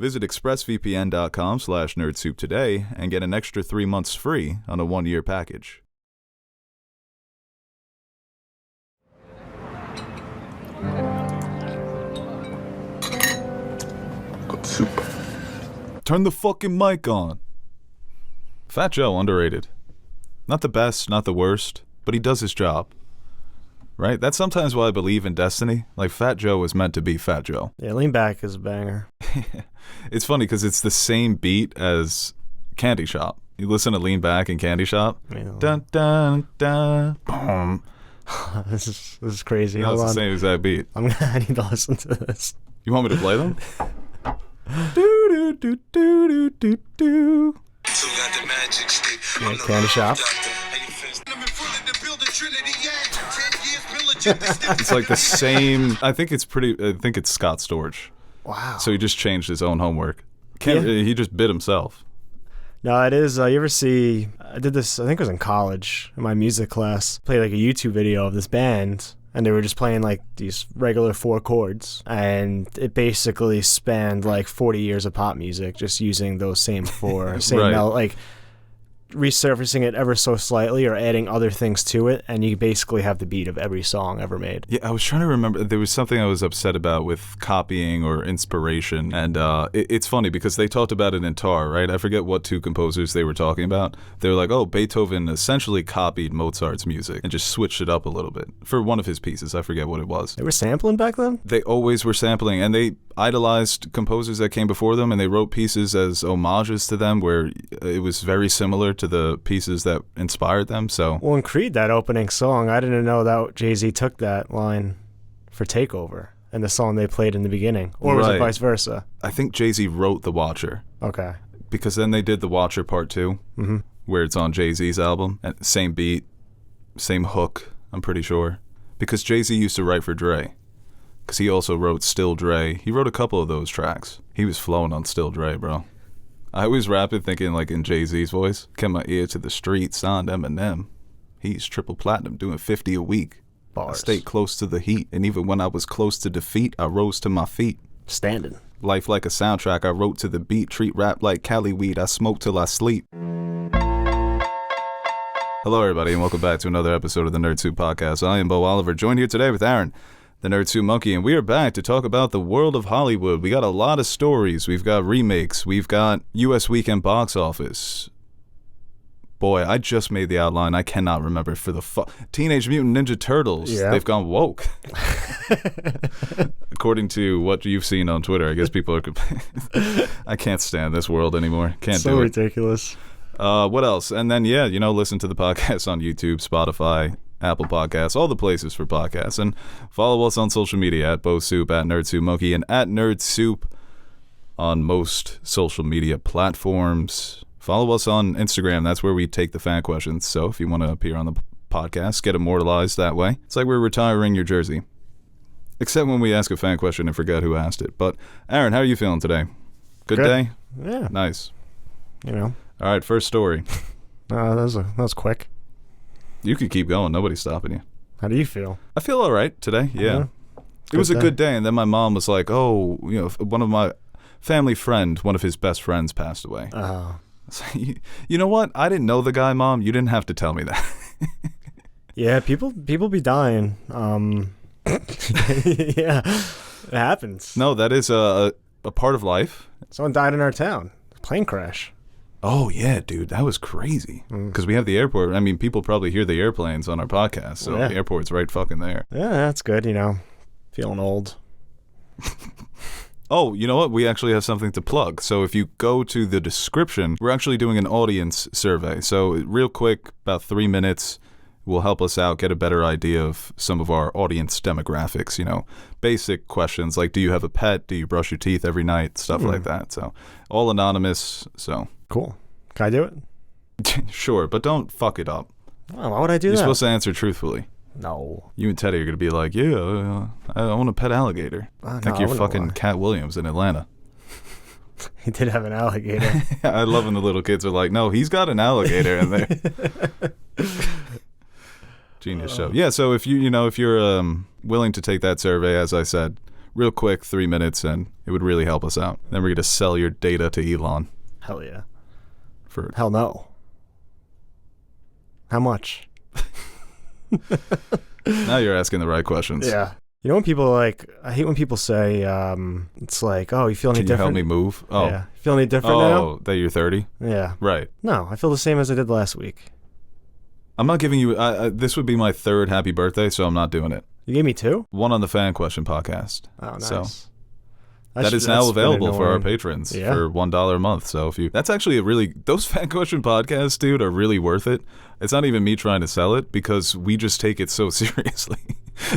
Visit expressvpn.com/nerdsoup today and get an extra 3 months free on a 1-year package. Good soup. Turn the fucking mic on. Fat Joe, underrated. Not the best, not the worst, but he does his job. Right? That's sometimes why I believe in destiny. Like, Fat Joe was meant to be Fat Joe. Yeah, Lean Back is a banger. It's funny because it's the same beat as Candy Shop. You listen to Lean Back and Candy Shop. Dun, dun, dun, boom. This is crazy. It's the same exact beat. I need to listen to this. You want me to play them? Do, do, do, do, do, do, do. Yeah, Candy Shop. It's like the same. I think it's Scott Storch. Wow. So he just changed his own homework. He just bit himself. No, it is. You ever see? I did this. I think it was in college in my music class. Played like a YouTube video of this band, and they were just playing like these regular 4 chords, and it basically spanned like 40 years of pop music, just using those same 4, Right. like resurfacing it ever so slightly or adding other things to it, and you basically have the beat of every song ever made. Yeah, I was trying to remember. There was something I was upset about with copying or inspiration, and it's funny because they talked about it in Tar, right? I forget what 2 composers they were talking about. They were like, oh, Beethoven essentially copied Mozart's music and just switched it up a little bit for one of his pieces. I forget what it was. They were sampling back then? They always were sampling, and they idolized composers that came before them, and they wrote pieces as homages to them where it was very similar to the pieces that inspired them. So, well, in Creed, that opening song, I didn't know that Jay-Z took that line for Takeover and the song they played in the beginning, or was it vice versa? I think Jay-Z wrote The Watcher. Okay. Because then they did The Watcher Part 2, where it's on Jay-Z's album, and same beat, same hook, I'm pretty sure. Because Jay-Z used to write for Dre. Because he also wrote Still Dre. He wrote a couple of those tracks. He was flowing on Still Dre, bro. I always rap it thinking like in Jay-Z's voice. Kept my ear to the street, signed Eminem. He's triple platinum, doing 50 a week. Bars. I stayed close to the heat, and even when I was close to defeat, I rose to my feet. Standing. Life like a soundtrack, I wrote to the beat. Treat rap like Cali weed, I smoke till I sleep. Hello, everybody, and welcome back to another episode of the Nerd Soup Podcast. I am Bo Oliver, joined here today with Aaron, the Nerd Soup Monkey, and we are back to talk about the world of Hollywood. We got a lot of stories. We've got remakes. We've got U.S. weekend box office. Boy, I just made the outline. I cannot remember for the Teenage Mutant Ninja Turtles. Yeah. They've gone woke. According to what you've seen on Twitter, I guess people are I can't stand this world anymore. Can't do it. So ridiculous. What else? And then, listen to the podcast on YouTube, Spotify, Apple Podcasts, all the places for podcasts. And follow us on social media at BoSoup, at NerdSoupMonkey, and at NerdSoup on most social media platforms. Follow us on Instagram. That's where we take the fan questions. So if you want to appear on the podcast, get immortalized that way. It's like we're retiring your jersey. Except when we ask a fan question and forget who asked it. But, Aaron, how are you feeling today? Good day? Yeah. Nice. You know. All right, first story. That was quick. You could keep going. Nobody's stopping you. How do you feel? I feel all right today, yeah. It was a good day, and then my mom was like, one of my family friend, one of his best friends passed away. Oh. So, you know what? I didn't know the guy, Mom. You didn't have to tell me that. Yeah, people be dying. Yeah, it happens. No, that is a part of life. Someone died in our town. Plane crash. Oh, yeah, dude. That was crazy. Because we have the airport. I mean, people probably hear the airplanes on our podcast, so the airport's right fucking there. Yeah, that's good, Feeling old. Oh, you know what? We actually have something to plug. So if you go to the description, we're actually doing an audience survey. So real quick, about 3 minutes, will help us out, get a better idea of some of our audience demographics, basic questions like, do you have a pet? Do you brush your teeth every night? Stuff like that. So all anonymous. So cool. Can I do it? Sure, but don't fuck it up. Oh, why would I do that? You're supposed to answer truthfully. No. You and Teddy are going to be like, I want a pet alligator. Think you're fucking Cat Williams in Atlanta. He did have an alligator. I love when the little kids are like, no, he's got an alligator in there. Genius show. Yeah, so if you're willing to take that survey, as I said, real quick, 3 minutes, and it would really help us out. Then we're going to sell your data to Elon. Hell yeah. For Hell no. How much? Now you're asking the right questions. Yeah. You know when people I hate when people say, it's like, oh, you feel any Can you different? help me move? Oh. Yeah. You feel any different now? Oh, that you're 30? Yeah. Right. No, I feel the same as I did last week. I'm not giving you, this would be my 3rd happy birthday, so I'm not doing it. You gave me 2? One on the Fan Question podcast. Oh, nice. So that is now available for our patrons for $1 a month. So that's actually those Fan Question podcasts, dude, are really worth it. It's not even me trying to sell it because we just take it so seriously.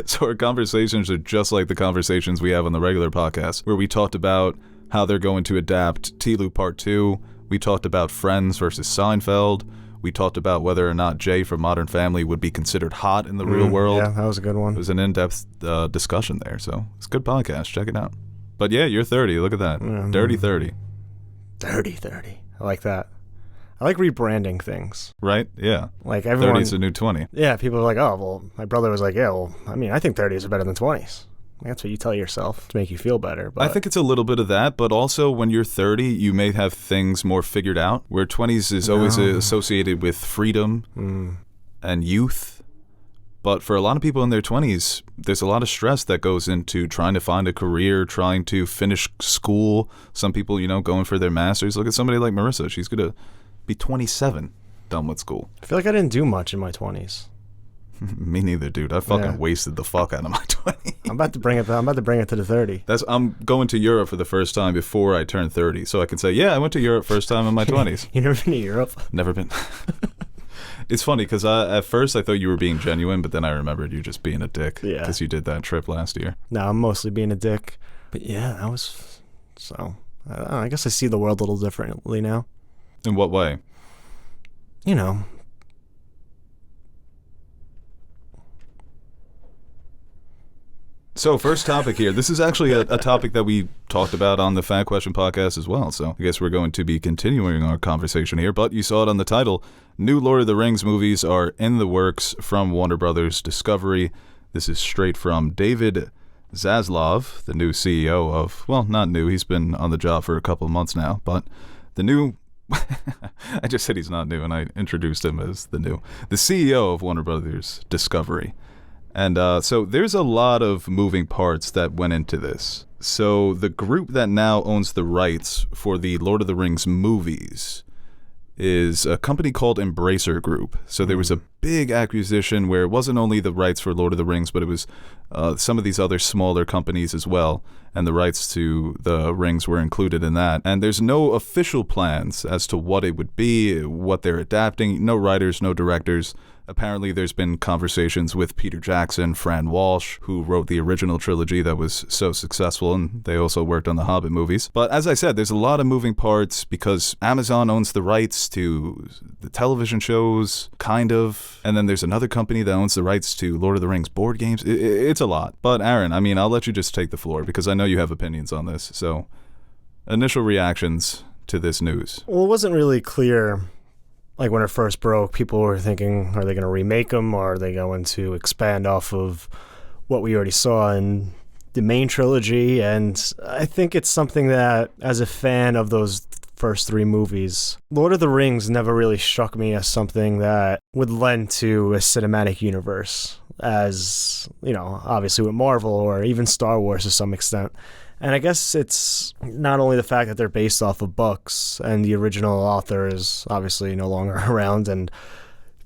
So our conversations are just like the conversations we have on the regular podcast, where we talked about how they're going to adapt T-Lou Part 2. We talked about Friends versus Seinfeld. We talked about whether or not Jay from Modern Family would be considered hot in the real world. Yeah, that was a good one. It was an in-depth discussion there, so it's a good podcast. Check it out. But yeah, you're 30. Look at that. Dirty 30. Dirty 30. I like that. I like rebranding things. Right? Yeah. Like everyone. 30's a new 20. Yeah, people are like, oh, well, my brother was like, yeah, well, I mean, I think 30s are better than 20s. That's what you tell yourself to make you feel better. But I think it's a little bit of that, but also when you're 30, you may have things more figured out, where 20s is always associated with freedom and youth. But for a lot of people in their 20s, there's a lot of stress that goes into trying to find a career, trying to finish school. Some people, going for their masters. Look at somebody like Marissa. She's going to be 27, done with school. I feel like I didn't do much in my 20s. Me neither, dude. I fucking wasted the fuck out of my 20s. I'm about to bring it to the 30. I'm going to Europe for the first time before I turn 30, so I can say, yeah, I went to Europe first time in my 20s. You never been to Europe? Never been. It's funny because at first I thought you were being genuine, but then I remembered you just being a dick because you did that trip last year. No, I'm mostly being a dick. But yeah, that was so. I don't know, I guess I see the world a little differently now. In what way? So first topic here. This is actually a topic that we talked about on the Fan Question podcast as well. So I guess we're going to be continuing our conversation here. But you saw it on the title. New Lord of the Rings movies are in the works from Warner Brothers Discovery. This is straight from David Zaslav, the new CEO of, well, not new. He's been on the job for a couple of months now. But the new... I just said he's not new, and I introduced him as the CEO of Warner Brothers Discovery. And so there's a lot of moving parts that went into this. So the group that now owns the rights for the Lord of the Rings movies is a company called Embracer Group. So there was a big acquisition where it wasn't only the rights for Lord of the Rings, but it was some of these other smaller companies as well. And the rights to the rings were included in that. And there's no official plans as to what it would be, what they're adapting. No writers, no directors. Apparently, there's been conversations with Peter Jackson, Fran Walsh, who wrote the original trilogy that was so successful, and they also worked on the Hobbit movies. But as I said, there's a lot of moving parts because Amazon owns the rights to the television shows, kind of, and then there's another company that owns the rights to Lord of the Rings board games. It's a lot. But Aaron, I'll let you just take the floor because I know you have opinions on this. So, initial reactions to this news. Well, it wasn't really clear. Like when it first broke, people were thinking, are they going to remake them or are they going to expand off of what we already saw in the main trilogy? And I think it's something that, as a fan of those first 3 movies, Lord of the Rings never really struck me as something that would lend to a cinematic universe, as, obviously with Marvel or even Star Wars to some extent. And I guess it's not only the fact that they're based off of books and the original author is obviously no longer around and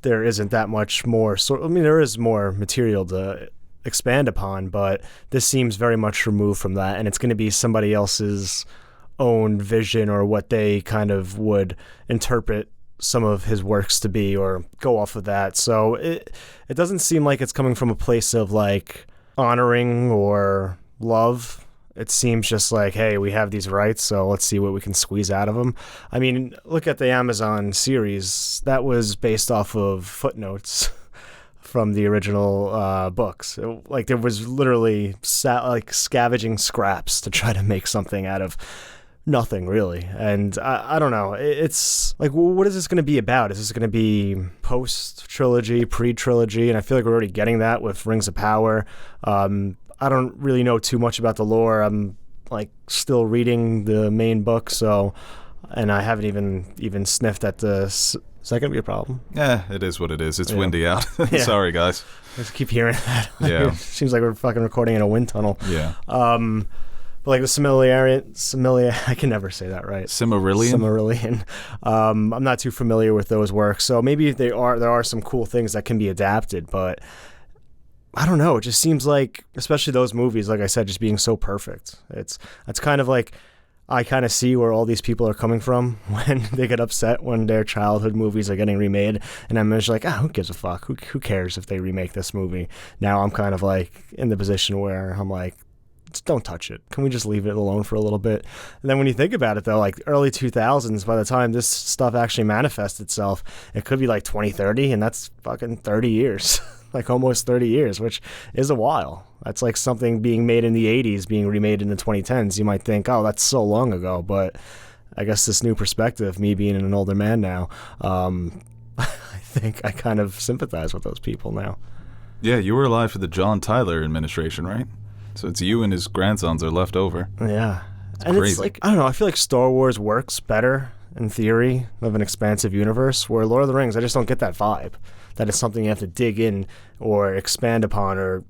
there isn't that much more. There is more material to expand upon, but this seems very much removed from that. And it's going to be somebody else's own vision or what they kind of would interpret some of his works to be or go off of that. So it doesn't seem like it's coming from a place of like honoring or love. It seems just like, hey, we have these rights, so let's see what we can squeeze out of them. Look at the Amazon series. That was based off of footnotes from the original books. There was literally scavenging scraps to try to make something out of nothing, really. And I don't know. It's like, what is this going to be about? Is this going to be post-trilogy, pre-trilogy? And I feel like we're already getting that with Rings of Power. I don't really know too much about the lore. I'm like still reading the main book, and I haven't even sniffed at the. Is that gonna be a problem? Yeah, it is what it is. It's windy out. Sorry, guys. I just keep hearing that. Yeah. It seems like we're fucking recording in a wind tunnel. Yeah. But like the I can never say that right. Silmarillion. I'm not too familiar with those works, so maybe there are some cool things that can be adapted, but I don't know. It just seems like, especially those movies, like I said, just being so perfect. It's kind of like I kind of see where all these people are coming from when they get upset when their childhood movies are getting remade, and I'm just like, who gives a fuck? Who cares if they remake this movie? Now I'm kind of like in the position where I'm like, just don't touch it. Can we just leave it alone for a little bit? And then when you think about it, though, like early 2000s, by the time this stuff actually manifests itself, it could be like 2030, and that's fucking 30 years. Like almost 30 years, which is a while. That's like something being made in the 80s being remade in the 2010s. You might think, oh, that's so long ago, but I guess this new perspective, me being an older man now, I think I kind of sympathize with those people now. Yeah, you were alive for the John Tyler administration, right? So it's you and his grandsons are left over. Yeah. It's and crazy. It's like, I don't know, I feel like Star Wars works better in theory of an expansive universe, where Lord of the Rings, I just don't get that vibe. That is something you have to dig in or expand upon or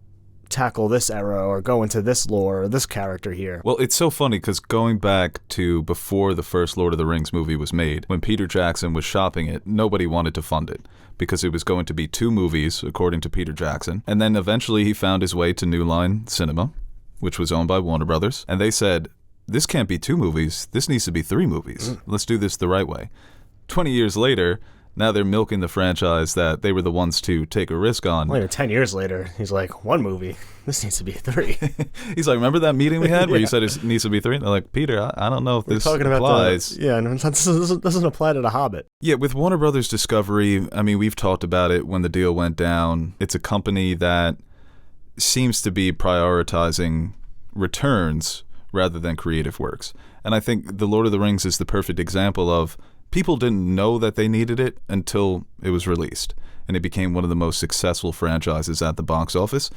tackle this era or go into this lore or this character here. Well, it's so funny because going back to before the first Lord of the Rings movie was made, when Peter Jackson was shopping it, nobody wanted to fund it because it was going to be 2 movies, according to Peter Jackson. And then eventually he found his way to New Line Cinema, which was owned by Warner Brothers. And they said, this can't be 2 movies. This needs to be 3 movies. Let's do this the right way. 20 years later, now they're milking the franchise that they were the ones to take a risk on. Well, 10 years later, he's like, 1 movie. This needs to be 3. He's like, remember that meeting we had where you said it needs to be 3? And they're like, Peter, I don't know if this applies. This doesn't apply to The Hobbit. Yeah, with Warner Brothers Discovery, I mean, we've talked about it when the deal went down. It's a company that seems to be prioritizing returns rather than creative works. And I think The Lord of the Rings is the perfect example of people didn't know that they needed it until it was released, and it became one of the most successful franchises at the box office.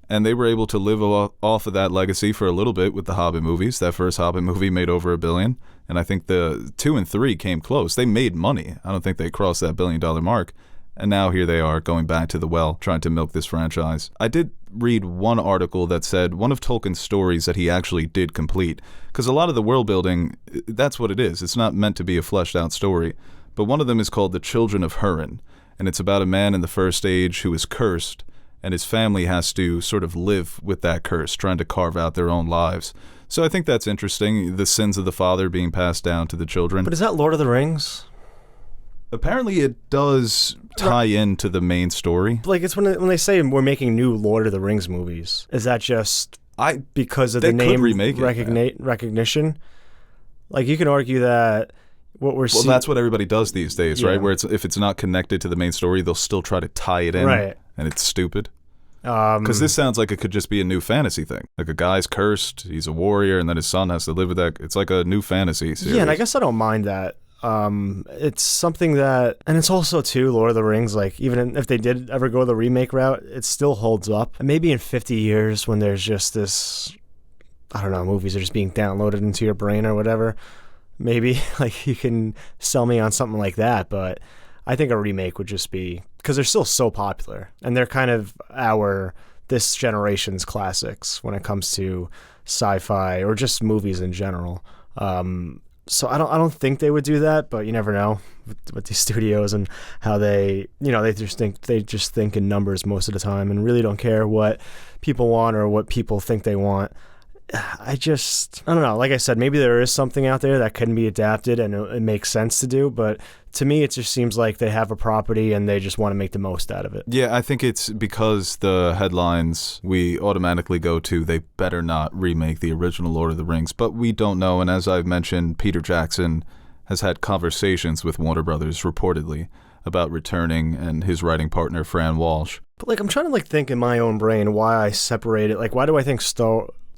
And they were able to live off of that legacy for a little bit with the Hobbit movies. That first Hobbit movie made over $1 billion, and I think the 2 and 3 came close. They made money. I don't think they crossed that $1 billion mark. And now here they are going back to the well, trying to milk this franchise. I did read one article that said one of Tolkien's stories that he actually did complete. Because a lot of the world building, that's what it is. It's not meant to be a fleshed out story. But one of them is called The Children of Húrin. And it's about a man in the First Age who is cursed, and his family has to sort of live with that curse, trying to carve out their own lives. So I think that's interesting, the sins of the father being passed down to the children. But is that Lord of the Rings? Apparently it does tie into the main story. Like, it's when they say we're making new Lord of the Rings movies, is that just because of the name recognition? Like, you can argue that what we're seeing... Well, that's what everybody does these days, right? Where if it's not connected to the main story, they'll still try to tie it in. Right. And it's stupid. Because this sounds like it could just be a new fantasy thing. Like a guy's cursed, he's a warrior, and then his son has to live with that. It's like a new fantasy series. Yeah, and I guess I don't mind that. It's something that, and it's also too, Lord of the Rings, like even if they did ever go the remake route, it still holds up. And maybe in 50 years when there's just this, I don't know, movies are just being downloaded into your brain or whatever, maybe like you can sell me on something like that. But I think a remake would just be, because they're still so popular and they're kind of this generation's classics when it comes to sci-fi or just movies in general. So I don't think they would do that, but you never know with these studios and how they just think in numbers most of the time and really don't care what people want or what people think they want. I don't know. Like I said, maybe there is something out there that can be adapted and it makes sense to do, but to me, it just seems like they have a property and they just want to make the most out of it. Yeah, I think it's because the headlines we automatically go to, they better not remake the original Lord of the Rings, but we don't know. And as I've mentioned, Peter Jackson has had conversations with Warner Brothers reportedly about returning, and his writing partner, Fran Walsh. But like, I'm trying to think in my own brain why I separate it. Like, why do I think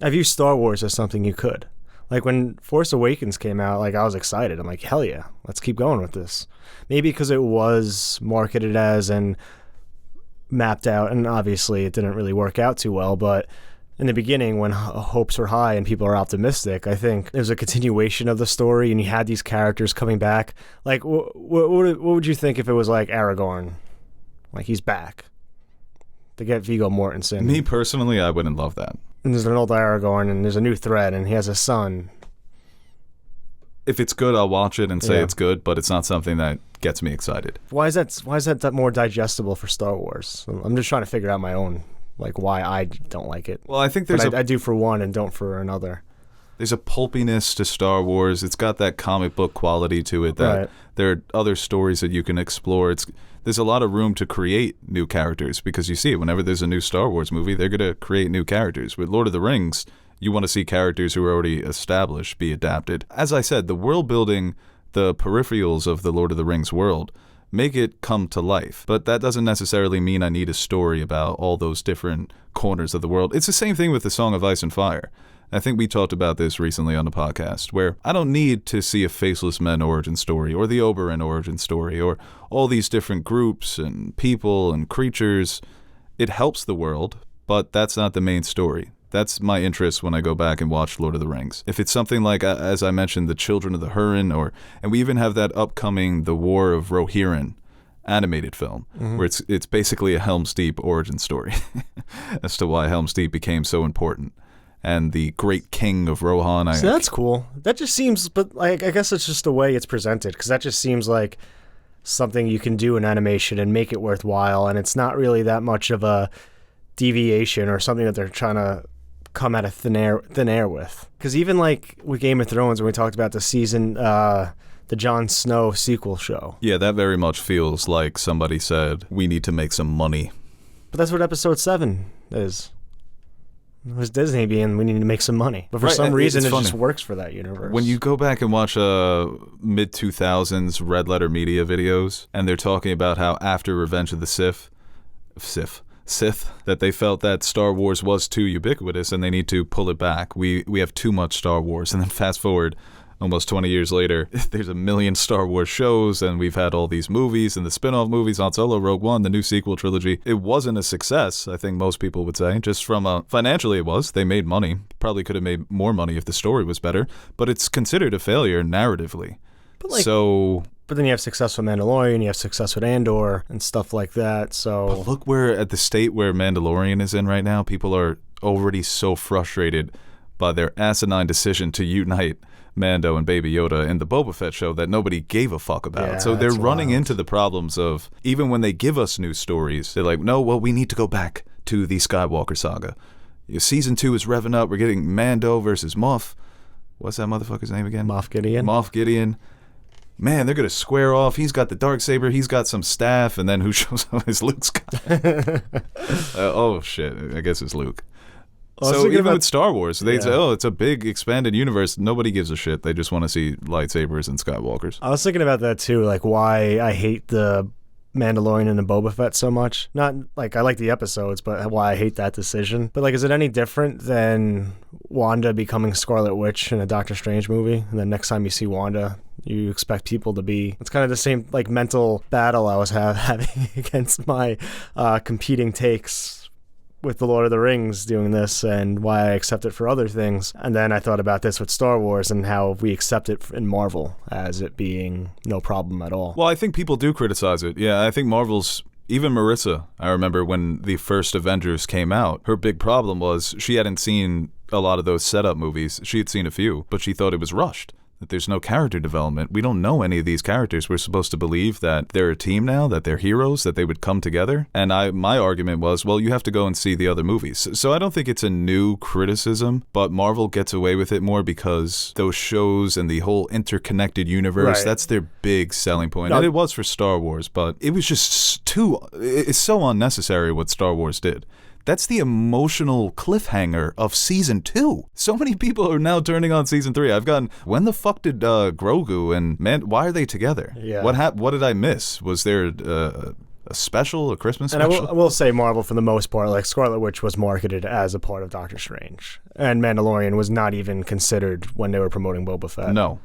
I view Star Wars as something you could. Like when Force Awakens came out, like I was excited. I'm like, hell yeah, let's keep going with this. Maybe because it was marketed as and mapped out, and obviously it didn't really work out too well, but in the beginning when hopes were high and people are optimistic, I think there's a continuation of the story and you had these characters coming back. Like, what would you think if it was like Aragorn? Like, he's back to get Viggo Mortensen. Me personally, I wouldn't love that. And there's an old Aragorn and there's a new threat and he has a son. If it's good, I'll watch it and say it's good, but it's not something that gets me excited. Why is that more digestible for Star Wars? I'm just trying to figure out my own, like, why I don't like it. Well, I think I do for one and don't for another. There's a pulpiness to Star Wars. It's got that comic book quality to it that there are other stories that you can explore. There's a lot of room to create new characters because you see it whenever there's a new Star Wars movie, they're going to create new characters. With Lord of the Rings, you want to see characters who are already established be adapted. As I said, the world building, the peripherals of the Lord of the Rings world, make it come to life. But that doesn't necessarily mean I need a story about all those different corners of the world. It's the same thing with the Song of Ice and Fire. I think we talked about this recently on the podcast, where I don't need to see a Faceless Men origin story or the Oberyn origin story or all these different groups and people and creatures. It helps the world, but that's not the main story. That's my interest when I go back and watch Lord of the Rings. If it's something like, as I mentioned, The Children of the Hurin, and we even have that upcoming The War of Rohirrim animated film, where it's basically a Helm's Deep origin story as to why Helm's Deep became so important. And the great king of Rohan. So that's cool. That just seems, but like, I guess it's just the way it's presented, because that just seems like something you can do in animation and make it worthwhile, and it's not really that much of a deviation or something that they're trying to come out of thin air with. Because even like with Game of Thrones, when we talked about the season, the Jon Snow sequel show. Yeah, that very much feels like somebody said, we need to make some money. But that's what episode 7 is. It was Disney being, we need to make some money. But for some reason, it just works for that universe. When you go back and watch mid-2000s Red Letter Media videos, and they're talking about how after Revenge of the Sith, that they felt that Star Wars was too ubiquitous and they need to pull it back. We have too much Star Wars. And then fast forward almost 20 years later, there's a million Star Wars shows, and we've had all these movies and the spin-off movies, Han Solo, Rogue One, the new sequel trilogy. It wasn't a success, I think most people would say. Just from financially it was. They made money. Probably could have made more money if the story was better, but it's considered a failure narratively. But then you have success with Mandalorian, you have success with Andor and stuff like that. So but look where at the state where Mandalorian is in right now, people are already so frustrated by their asinine decision to unite Mando and Baby Yoda in the Boba Fett show that nobody gave a fuck about. Yeah, so they're running wild. into the problems of, even when they give us new stories, they're like, no, well, we need to go back to the Skywalker saga. Season 2 is revving up. We're getting Mando versus Moff. What's that motherfucker's name again? Moff Gideon. Moff Gideon. Man, they're going to square off. He's got the Darksaber. He's got some staff. And then who shows up is Luke Skywalker. Oh, shit. I guess it's Luke. So even with Star Wars, they say, oh, it's a big expanded universe. Nobody gives a shit. They just want to see lightsabers and Skywalkers. I was thinking about that too, like why I hate the Mandalorian and the Boba Fett so much. Not like I like the episodes, but why I hate that decision. But like, is it any different than Wanda becoming Scarlet Witch in a Doctor Strange movie? And then next time you see Wanda, you expect people to be... It's kind of the same like mental battle I was having against my competing takes with the Lord of the Rings doing this and why I accept it for other things. And then I thought about this with Star Wars and how we accept it in Marvel as it being no problem at all. Well, I think people do criticize it. Yeah, I think Marvel's... Even Marissa, I remember when the first Avengers came out, her big problem was she hadn't seen a lot of those setup movies. She had seen a few, but she thought it was rushed. That there's no character development. We don't know any of these characters. We're supposed to believe that they're a team now, that they're heroes, that they would come together. And my argument was, well, you have to go and see the other movies. So I don't think it's a new criticism, but Marvel gets away with it more because those shows and the whole interconnected universe, that's their big selling point. And it was for Star Wars, but it was just it's so unnecessary what Star Wars did. That's the emotional cliffhanger of Season 2. So many people are now turning on Season 3. I've gotten, when the fuck did Grogu and why are they together? Yeah. What did I miss? Was there a special, a Christmas special? And I will say Marvel, for the most part, like Scarlet Witch was marketed as a part of Doctor Strange. And Mandalorian was not even considered when they were promoting Boba Fett. No.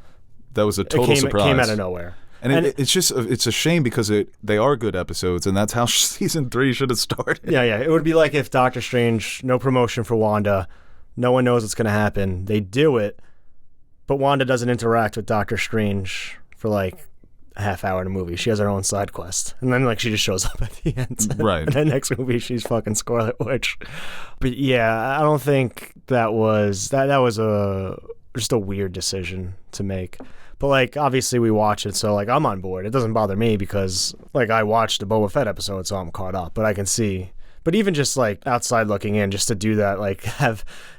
That was a total surprise. It came out of nowhere. And it's a shame because they are good episodes, and that's how season 3 should have started. Yeah. It would be like if Doctor Strange, no promotion for Wanda, no one knows what's going to happen. They do it, but Wanda doesn't interact with Doctor Strange for like a half hour in a movie. She has her own side quest, and then like she just shows up at the end. Right. And the next movie, she's fucking Scarlet Witch. But yeah, I don't think that was just a weird decision to make. But like obviously we watch it, so like I'm on board. It doesn't bother me because like I watched the Boba Fett episode, so I'm caught up. But I can see. But even just like outside looking in, just to do that, like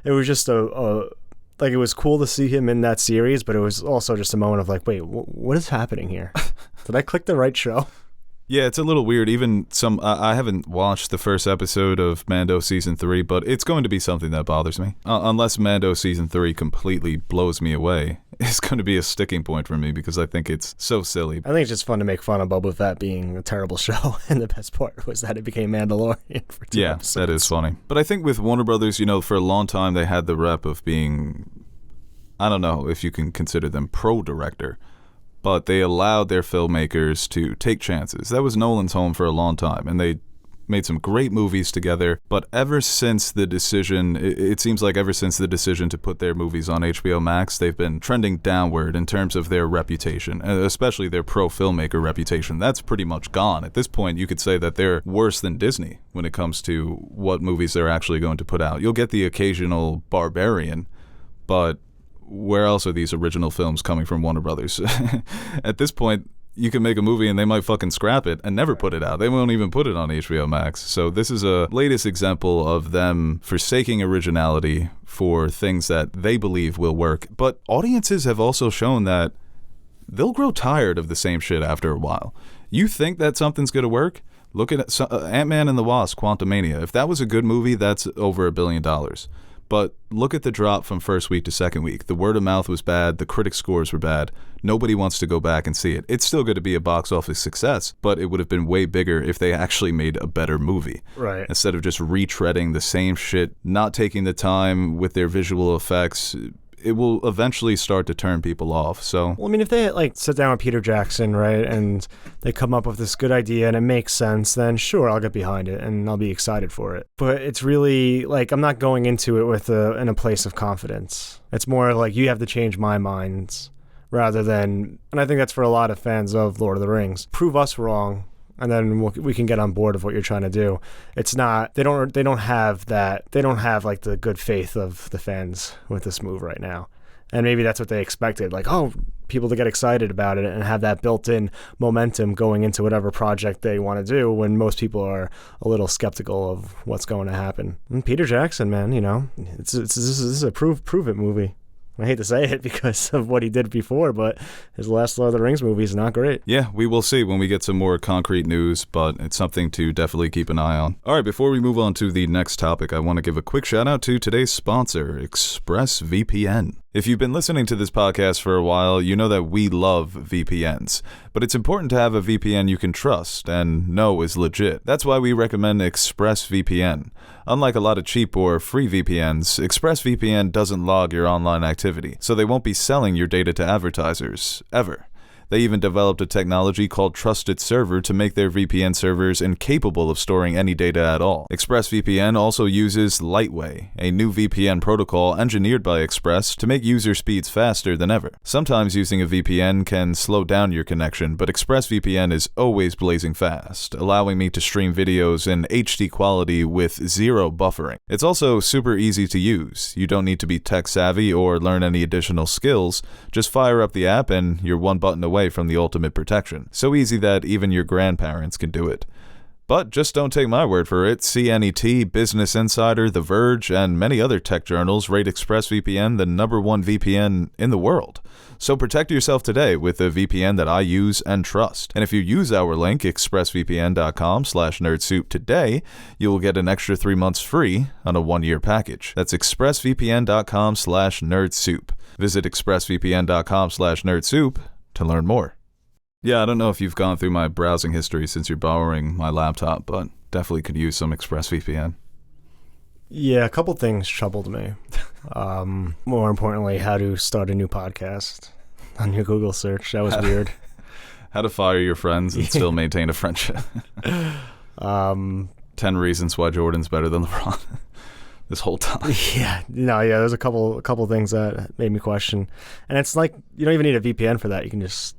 it was just like it was cool to see him in that series, but it was also just a moment of like, wait, what is happening here? Did I click the right show? Yeah, it's a little weird. Even I haven't watched the first episode of Mando Season 3, but it's going to be something that bothers me. Unless Mando Season 3 completely blows me away, it's going to be a sticking point for me because I think it's so silly. I think it's just fun to make fun of Boba Fett being a terrible show, and the best part was that it became Mandalorian for 2 episodes. That is funny. But I think with Warner Brothers, for a long time they had the rep of being, I don't know if you can consider them pro-director, but they allowed their filmmakers to take chances. That was Nolan's home for a long time, and they made some great movies together. But ever since the decision, it seems like ever since the decision to put their movies on HBO Max, they've been trending downward in terms of their reputation, especially their pro-filmmaker reputation. That's pretty much gone. At this point, you could say that they're worse than Disney when it comes to what movies they're actually going to put out. You'll get the occasional Barbarian, but where else are these original films coming from Warner Brothers? At this point, you can make a movie and they might fucking scrap it and never put it out. They won't even put it on HBO Max. So this is a latest example of them forsaking originality for things that they believe will work. But audiences have also shown that they'll grow tired of the same shit after a while. You think that something's going to work? Look at Ant-Man and the Wasp, Quantumania. If that was a good movie, that's over $1 billion. But look at the drop from first week to second week. The word of mouth was bad. The critic scores were bad. Nobody wants to go back and see it. It's still going to be a box office success, but it would have been way bigger if they actually made a better movie. Right. Instead of just retreading the same shit, not taking the time with their visual effects. It will eventually start to turn people off. So, well, I mean, if they like sit down with Peter Jackson, right, and they come up with this good idea and it makes sense, then sure, I'll get behind it and I'll be excited for it. But it's really like I'm not going into it with in a place of confidence. It's more like you have to change my mind rather than, and I think that's for a lot of fans of Lord of the Rings. Prove us wrong, and then we can get on board of what you're trying to do. It's not, they don't have that, they don't have like the good faith of the fans with this move right now. And maybe that's what they expected, like, oh, people to get excited about it and have that built-in momentum going into whatever project they want to do when most people are a little skeptical of what's going to happen. And Peter Jackson, man, this is a prove-it movie. I hate to say it because of what he did before, but his last Lord of the Rings movie is not great. Yeah, we will see when we get some more concrete news, but it's something to definitely keep an eye on. All right, before we move on to the next topic, I want to give a quick shout out to today's sponsor, ExpressVPN. If you've been listening to this podcast for a while, you know that we love VPNs. But it's important to have a VPN you can trust and know is legit. That's why we recommend ExpressVPN. Unlike a lot of cheap or free VPNs, ExpressVPN doesn't log your online activity, so they won't be selling your data to advertisers, ever. They even developed a technology called Trusted Server to make their VPN servers incapable of storing any data at all. ExpressVPN also uses Lightway, a new VPN protocol engineered by Express to make user speeds faster than ever. Sometimes using a VPN can slow down your connection, but ExpressVPN is always blazing fast, allowing me to stream videos in HD quality with zero buffering. It's also super easy to use. You don't need to be tech savvy or learn any additional skills. Just fire up the app and you're one button away from the ultimate protection. So easy that even your grandparents can do it. But just don't take my word for it. CNET, Business Insider, The Verge, and many other tech journals rate ExpressVPN the #1 VPN in the world. So protect yourself today with a VPN that I use and trust. And if you use our link, expressvpn.com/nerdsoup today, you will get an extra 3 months free on a 1-year package. That's expressvpn.com/nerdsoup. Visit expressvpn.com/nerdsoup to learn more. Yeah, I don't know if you've gone through my browsing history since you're borrowing my laptop, but definitely could use some ExpressVPN. Yeah, a couple things troubled me. More importantly, how to start a new podcast on your Google search. That was weird. How to fire your friends and still maintain a friendship. 10 reasons why Jordan's better than LeBron. This whole time. Yeah, there's a couple things that made me question, and it's like you don't even need a VPN for that. You can just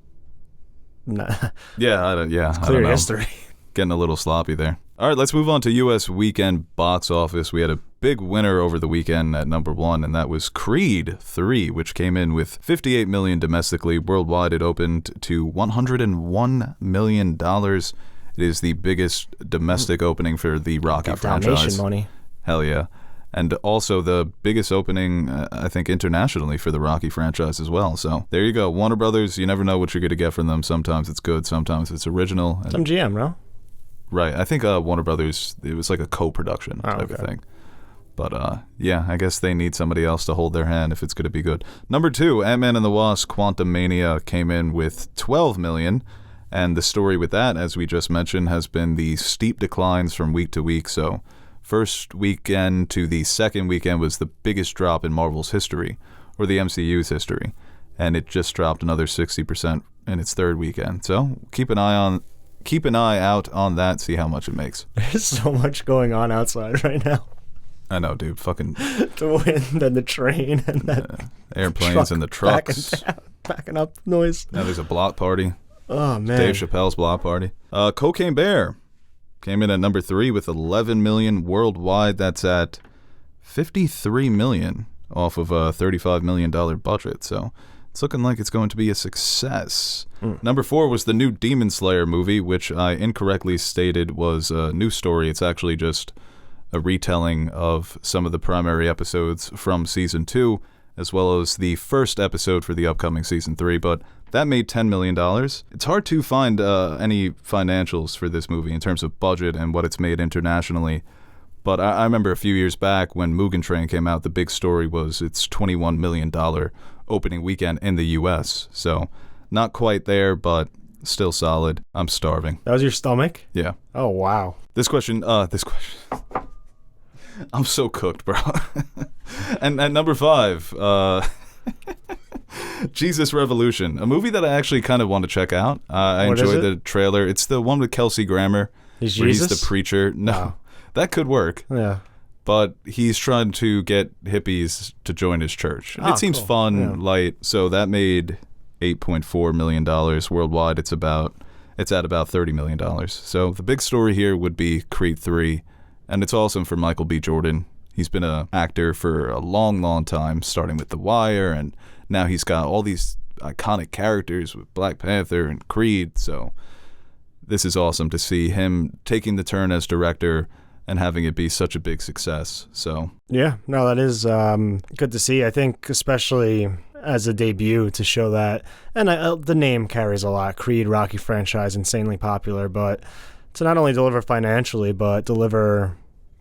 clear your history. Getting a little sloppy there. All right, let's move on to U.S. weekend box office. We had a big winner over the weekend at number 1, and that was Creed 3, which came in with $58 million domestically. Worldwide, it opened to $101 million. It is the biggest domestic opening for the Rocky franchise. Dalmatian money. Hell yeah. And also the biggest opening, I think, internationally for the Rocky franchise as well. So there you go. Warner Brothers, you never know what you're going to get from them. Sometimes it's good, sometimes it's original. Some GM, no? Right. I think Warner Brothers, it was like a co-production type of thing. But I guess they need somebody else to hold their hand if it's going to be good. Number 2, Ant-Man and the Wasp: Quantumania came in with $12 million. And the story with that, as we just mentioned, has been the steep declines from week to week. So first weekend to the second weekend was the biggest drop in Marvel's history, or the MCU's history. And it just dropped another 60% in its third weekend. So keep an eye out on that, see how much it makes. There's so much going on outside right now. I know, dude. Fucking the wind and the train and that airplanes and the trucks. Backing up noise. Now there's a block party. Oh, man. Dave Chappelle's block party. Cocaine Bear came in at number 3 with $11 million worldwide. That's at $53 million off of a $35 million budget. So it's looking like it's going to be a success. Number 4 was the new Demon Slayer movie, which I incorrectly stated was a new story. It's actually just a retelling of some of the primary episodes from Season 2, as well as the first episode for the upcoming Season 3, but that made $10 million. It's hard to find any financials for this movie in terms of budget and what it's made internationally, but I remember a few years back when Mugen Train came out, the big story was its $21 million opening weekend in the U.S., so not quite there, but still solid. I'm starving. That was your stomach? Yeah. Oh, wow. This question... I'm so cooked, bro. And at number 5, Jesus Revolution, a movie that I actually kind of want to check out. I enjoyed the trailer. It's the one with Kelsey Grammer. He's where Jesus? He's the preacher. No, that could work. Yeah. But he's trying to get hippies to join his church. It seems cool. fun, light. So that made $8.4 million worldwide. It's at about $30 million. So the big story here would be Creed 3. And it's awesome for Michael B. Jordan. He's been an actor for a long, long time, starting with The Wire, and now he's got all these iconic characters with Black Panther and Creed. So this is awesome to see him taking the turn as director and having it be such a big success. So yeah, no, that is good to see. I think especially as a debut to show that, and the name carries a lot. Creed, Rocky franchise, insanely popular, but to not only deliver financially, but deliver,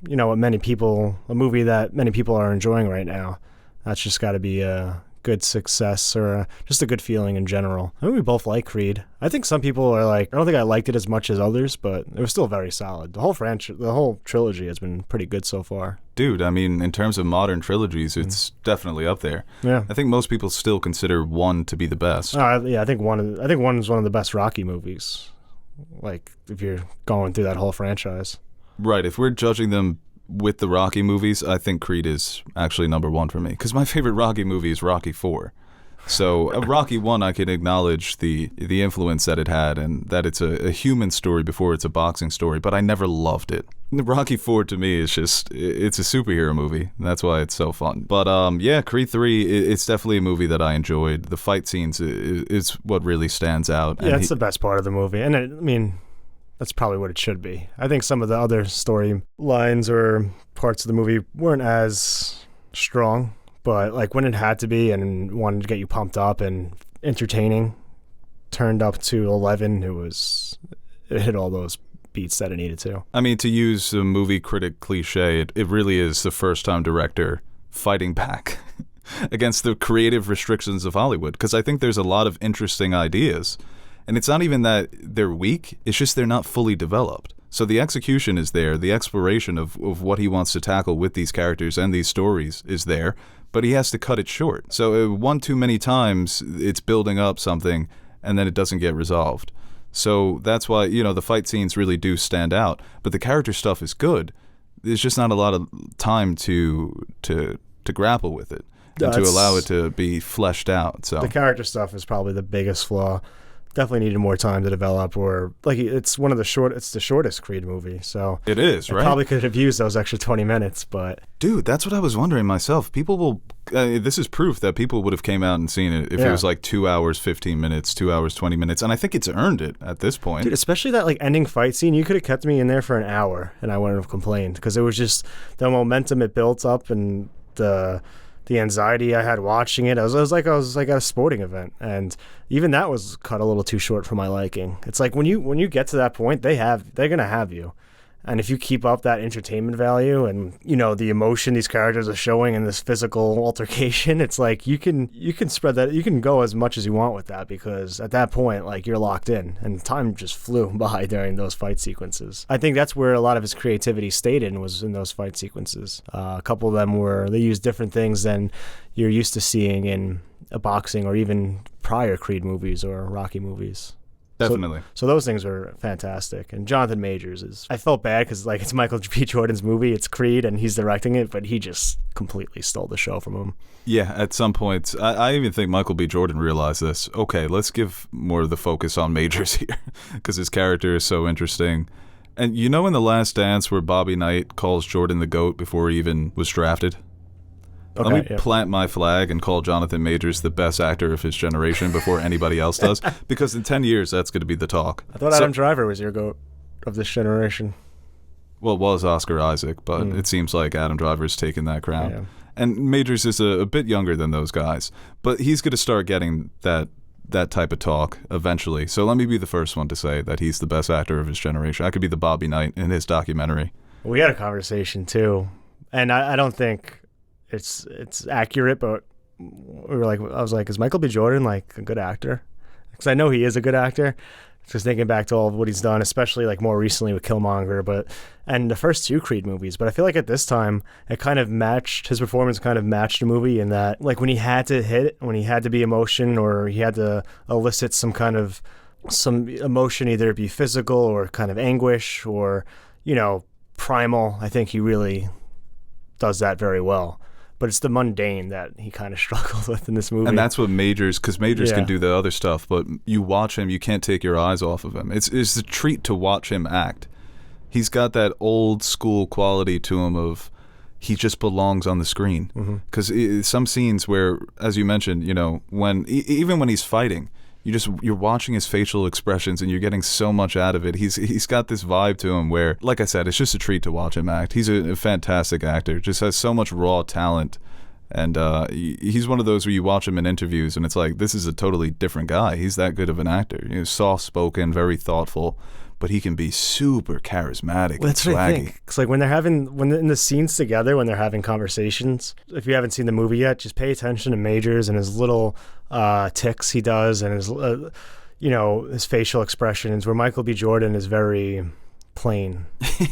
a movie that many people are enjoying right now. That's just got to be a good success or just a good feeling in general. I mean, we both like Creed. I think some people are like, I don't think I liked it as much as others, but it was still very solid. The whole trilogy has been pretty good so far. Dude, I mean, in terms of modern trilogies, it's definitely up there. Yeah. I think most people still consider 1 to be the best. I think one is one of the best Rocky movies. Like, if you're going through that whole franchise. Right. If we're judging them with the Rocky movies, I think Creed is actually number 1 for me. Because my favorite Rocky movie is Rocky 4. So Rocky 1, I can acknowledge the influence that it had and that it's a human story before it's a boxing story, but I never loved it. Rocky 4 to me is it's a superhero movie. And that's why it's so fun. But Creed 3, it's definitely a movie that I enjoyed. The fight scenes is what really stands out. Yeah, it's the best part of the movie. And that's probably what it should be. I think some of the other storylines or parts of the movie weren't as strong, but like when it had to be and wanted to get you pumped up and entertaining, turned up to 11, it hit all those beats that it needed to. I mean, to use a movie critic cliche, it really is the first-time director fighting back against the creative restrictions of Hollywood, because I think there's a lot of interesting ideas. And it's not even that they're weak, it's just they're not fully developed. So the execution is there, the exploration of what he wants to tackle with these characters and these stories is there, but he has to cut it short. So one too many times, it's building up something, and then it doesn't get resolved. So that's why, the fight scenes really do stand out. But the character stuff is good. There's just not a lot of time to grapple with it and to allow it to be fleshed out. So the character stuff is probably the biggest flaw. Definitely needed more time to develop, or like it's the shortest Creed movie, so it is, right? Probably could have used those extra 20 minutes, but dude, that's what I was wondering myself. People will this is proof that people would have came out and seen it if it was like 2 hours 15 minutes, 2 hours 20 minutes, and I think it's earned it at this point. Dude, especially that like ending fight scene, you could have kept me in there for an hour and I wouldn't have complained, because it was just the momentum it built up and the anxiety I had watching it. I was like at a sporting event, and even that was cut a little too short for my liking. It's like when you get to that point, they're gonna have you, and if you keep up that entertainment value and the emotion these characters are showing in this physical altercation, it's like you can spread that, you can go as much as you want with that, because at that point, like, you're locked in, and time just flew by during those fight sequences. I think that's where a lot of his creativity stayed was in those fight sequences. A couple of them they used different things than you're used to seeing in a boxing or even prior Creed movies or Rocky movies. Definitely. So those things were fantastic. And Jonathan Majors I felt bad because like it's Michael B. Jordan's movie, it's Creed, and he's directing it, but he just completely stole the show from him. Yeah, at some points, I even think Michael B. Jordan realized this. Okay, let's give more of the focus on Majors here because his character is so interesting. And in The Last Dance where Bobby Knight calls Jordan the GOAT before he even was drafted? Okay, let me plant my flag and call Jonathan Majors the best actor of his generation before anybody else does, because in 10 years, that's going to be the talk. I thought Adam Driver was your GOAT of this generation. Well, it was Oscar Isaac, but it seems like Adam Driver's taken that crown. Yeah. And Majors is a bit younger than those guys, but he's going to start getting that type of talk eventually. So let me be the first one to say that he's the best actor of his generation. I could be the Bobby Knight in his documentary. We had a conversation, too, and I don't think it's accurate, but I was like, is Michael B. Jordan like a good actor? Because I know he is a good actor. Just thinking back to all of what he's done, especially like more recently with Killmonger, and the first two Creed movies. But I feel like at this time, his performance kind of matched the movie in that, like, when he had to hit, when he had to be emotion, or he had to elicit some emotion, either it be physical or kind of anguish or, primal. I think he really does that very well. But it's the mundane that he kind of struggled with in this movie. And that's what because Majors can do the other stuff, but you watch him, you can't take your eyes off of him. It's a treat to watch him act. He's got that old school quality to him of he just belongs on the screen. Because some scenes where, as you mentioned, even when he's fighting, you're watching his facial expressions and you're getting so much out of it. He's got this vibe to him where, like I said, it's just a treat to watch him act. He's a fantastic actor, just has so much raw talent. And he's one of those where you watch him in interviews and it's like, this is a totally different guy. He's that good of an actor. Soft-spoken, very thoughtful, but he can be super charismatic and that's swaggy. What I think. It's like when they're in the scenes together, when they're having conversations, if you haven't seen the movie yet, just pay attention to Majors and his little ticks he does, and his his facial expressions, where Michael B. Jordan is very plain.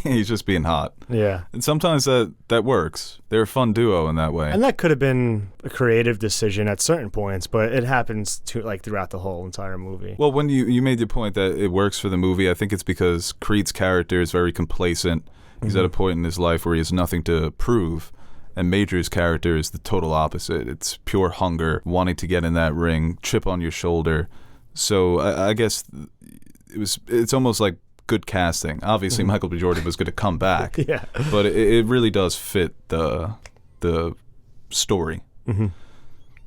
He's just being hot. Yeah. And sometimes that works. They're a fun duo in that way. And that could have been a creative decision at certain points, but it happens throughout the whole entire movie. Well, when you made the point that it works for the movie, I think it's because Creed's character is very complacent. He's at a point in his life where he has nothing to prove. And Major's character is the total opposite. It's pure hunger, wanting to get in that ring, chip on your shoulder. So I guess it's almost like good casting. Obviously, Michael B. Jordan was going to come back, yeah, but it really does fit the story.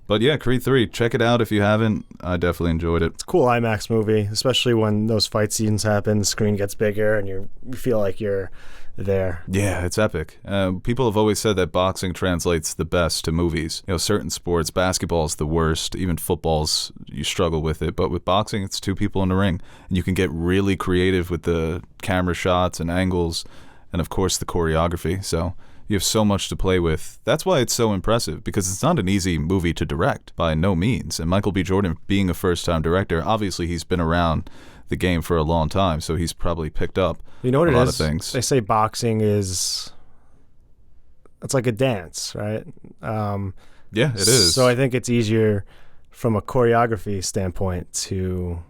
But yeah, Creed 3, check it out if you haven't. I definitely enjoyed it. It's a cool IMAX movie, especially when those fight scenes happen, the screen gets bigger, and you feel like you're there. Yeah, it's epic. People have always said that boxing translates the best to movies. Certain sports, basketball's the worst, even football's, you struggle with it, but with boxing, it's two people in the ring, and you can get really creative with the camera shots and angles, and of course the choreography, so you have so much to play with. That's why it's so impressive, because it's not an easy movie to direct, by no means, and Michael B. Jordan being a first-time director, obviously he's been around the game for a long time, so he's probably picked up a lot of things. They say boxing it's like a dance, right? Yeah, it is. So I think it's easier from a choreography standpoint to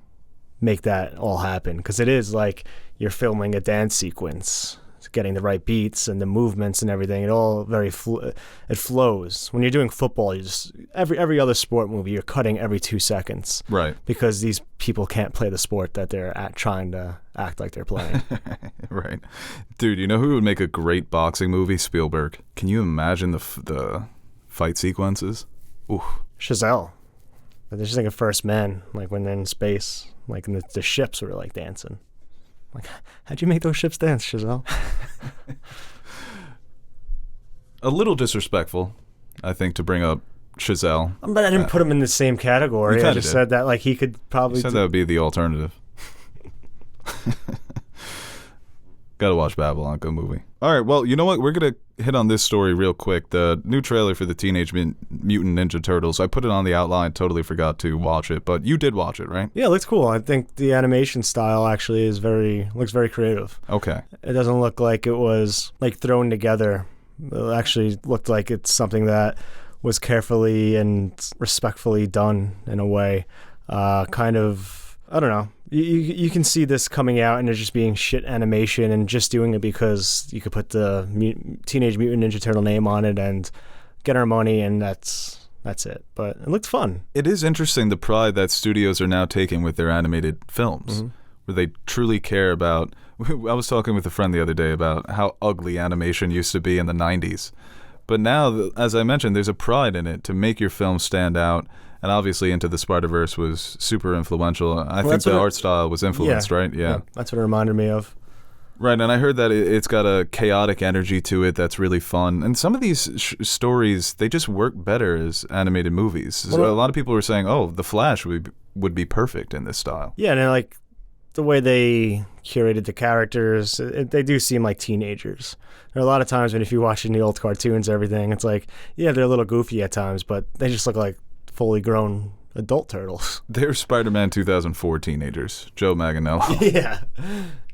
make that all happen, because it is like you're filming a dance sequence. Getting the right beats and the movements and everything, it all very it flows. When you're doing football, you just every other sport movie, you're cutting every 2 seconds, right? Because these people can't play the sport that they're trying to act like they're playing. Right, dude. You know who would make a great boxing movie? Spielberg. Can you imagine the fight sequences? Ooh, Chazelle. But they're just like a First Man, like when they're in space, like in the ships were like dancing. Like, how'd you make those ships dance, Chazelle? A little disrespectful, I think, to bring up Chazelle. But I didn't put him in the same category. I just said that like he could probably. You said that would be the alternative. Gotta watch Babylon, good movie. All right, well, you know what? We're gonna hit on this story real quick. The new trailer for the Teenage Mutant Ninja Turtles. I put it on the outline. Totally forgot to watch it, but you did watch it, right? Yeah, it looks cool. I think the animation style actually looks very creative. Okay. It doesn't look like it was like thrown together. It actually looked like it's something that was carefully and respectfully done in a way. Kind of, I don't know. You can see this coming out and it just being shit animation and just doing it because you could put the Teenage Mutant Ninja Turtle name on it and get our money, and that's it. But it looked fun. It is interesting the pride that studios are now taking with their animated films, where they truly care about. I was talking with a friend the other day about how ugly animation used to be in the 90s. But now, as I mentioned, there's a pride in it to make your film stand out. And obviously Into the Spider-Verse was super influential. I think the art style was influenced, right? Yeah. That's what it reminded me of. Right, and I heard that it's got a chaotic energy to it that's really fun. And some of these stories, they just work better as animated movies. So a lot of people were saying, oh, The Flash would be perfect in this style. Yeah, and like the way they curated the characters, they do seem like teenagers. There are a lot of times when if you're watching the old cartoons and everything, it's like, yeah, they're a little goofy at times, but they just look like fully grown adult turtles. They're Spider-Man 2004 teenagers, Joe Manganiello. Yeah.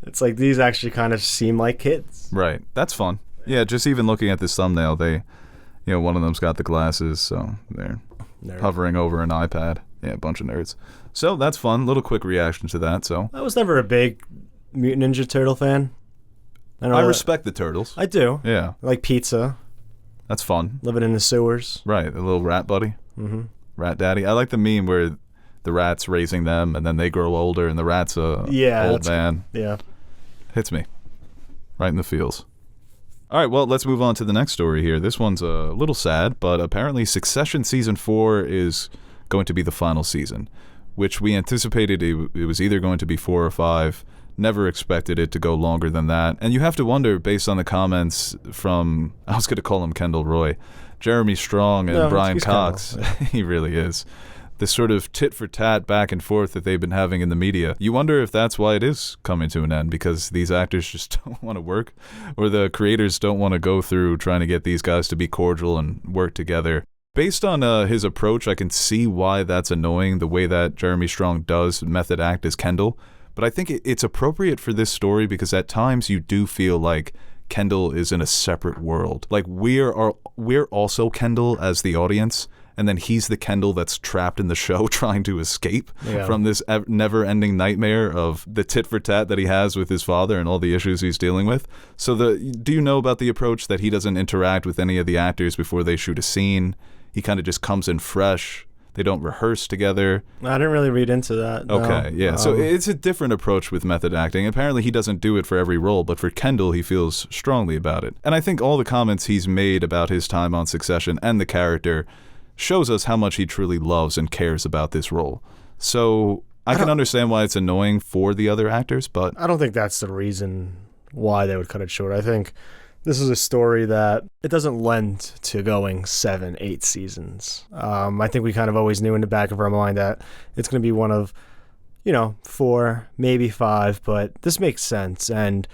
It's like these actually kind of seem like kids. Right. That's fun. Yeah, just even looking at this thumbnail, one of them's got the glasses, so they're hovering over an iPad. Yeah, a bunch of nerds. So that's fun. Little quick reaction to that. So I was never a big Mutant Ninja Turtle fan. I respect the turtles. I do. Yeah. I like pizza. That's fun. Living in the sewers. Right. The little rat buddy. Mm-hmm. Rat daddy. I like the meme where the rat's raising them and then they grow older and the rat's a old man. Yeah. Hits me. Right in the feels. All right, well, let's move on to the next story here. This one's a little sad, but apparently Succession Season 4 is going to be the final season, which we anticipated it was either going to be 4 or 5. Never expected it to go longer than that. And you have to wonder, based on the comments from, I was going to call him Kendall Roy, Jeremy Strong and Brian Cox. He really is. This sort of tit-for-tat back and forth that they've been having in the media. You wonder if that's why it is coming to an end, because these actors just don't want to work, or the creators don't want to go through trying to get these guys to be cordial and work together. Based on his approach, I can see why that's annoying, the way that Jeremy Strong does method act as Kendall. But I think it's appropriate for this story because at times you do feel like Kendall is in a separate world. Like we're also Kendall as the audience, and then he's the Kendall that's trapped in the show trying to escape from this never-ending nightmare of the tit-for-tat that he has with his father and all the issues he's dealing with. So do you know about the approach that he doesn't interact with any of the actors before they shoot a scene? He kind of just comes in fresh. They don't rehearse together. I didn't really read into that. No. Okay, yeah. So it's a different approach with method acting. Apparently he doesn't do it for every role, but for Kendall, he feels strongly about it. And I think all the comments he's made about his time on Succession and the character shows us how much he truly loves and cares about this role. So I can understand why it's annoying for the other actors, but I don't think that's the reason why they would cut it short. I think this is a story that it doesn't lend to going 7, 8 seasons. I think we kind of always knew in the back of our mind that it's going to be one of, 4, maybe 5, but this makes sense. And,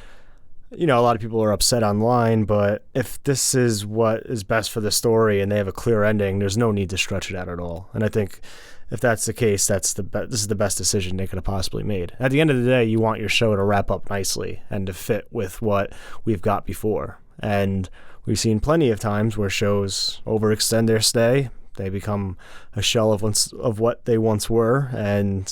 a lot of people are upset online, but if this is what is best for the story and they have a clear ending, there's no need to stretch it out at all. And I think if that's the case, this is the best decision they could have possibly made. At the end of the day, you want your show to wrap up nicely and to fit with what we've got before. And we've seen plenty of times where shows overextend their stay. They become a shell of what they once were, and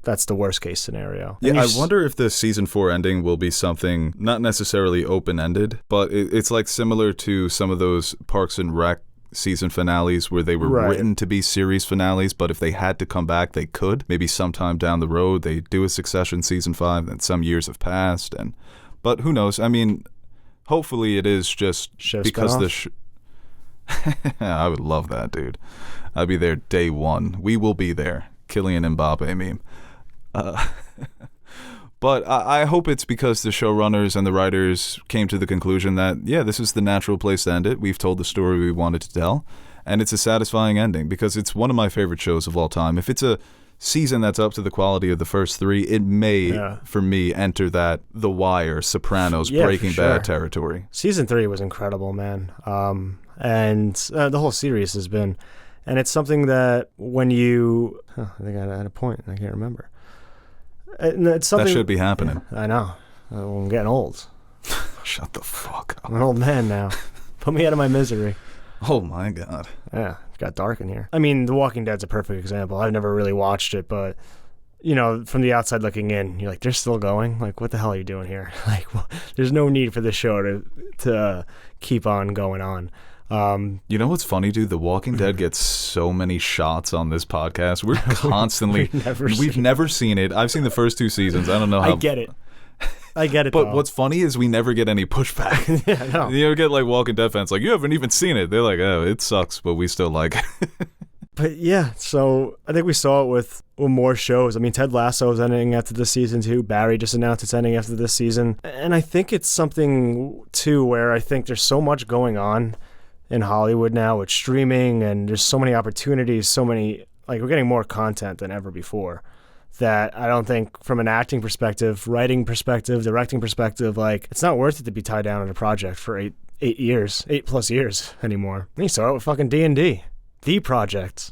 that's the worst case scenario. Yeah, I wonder if the season 4 ending will be something not necessarily open-ended, but it's like similar to some of those Parks and Rec season finales where they were written to be series finales, but if they had to come back, they could. Maybe sometime down the road, they do a Succession season 5, and some years have passed, but who knows? I mean, hopefully it is just because I would love that, dude. I'd be there day one. We will be there. Kylian Mbappe meme. But I hope it's because the showrunners and the writers came to the conclusion that, yeah, this is the natural place to end it. We've told the story we wanted to tell, and it's a satisfying ending because it's one of my favorite shows of all time. If it's a season that's up to the quality of the first 3, it may, for me, enter that The Wire, Sopranos, Breaking Bad territory. Season 3 was incredible, man. And the whole series has been, and it's something that when you, I think I had a point, I can't remember. It's something that should be happening. Yeah, I know. I'm getting old. Shut the fuck up. I'm an old man now. Put me out of my misery. Oh my God. Yeah, it got dark in here. I mean, The Walking Dead's a perfect example. I've never really watched it, but you know, from the outside looking in, you're like, they're still going? Like, what the hell are you doing here? Like, well, there's no need for this show to keep on going on. You know what's funny, dude? The Walking Dead gets so many shots on this podcast. We're constantly we've never seen it. I've seen the first 2 seasons. I don't know how. I get it. But though. What's funny is we never get any pushback. Yeah, no. You ever get like Walking Dead fans like, you haven't even seen it. They're like, oh, it sucks, but we still like it. But yeah, so I think we saw it with more shows. I mean, Ted Lasso is ending after this season too. Barry just announced it's ending after this season. And I think it's something too where I think there's so much going on in Hollywood now with streaming, and there's so many opportunities, like we're getting more content than ever before, that I don't think from an acting perspective, writing perspective, directing perspective, like it's not worth it to be tied down on a project for 8 plus years anymore. And you saw it with fucking D&D, the project.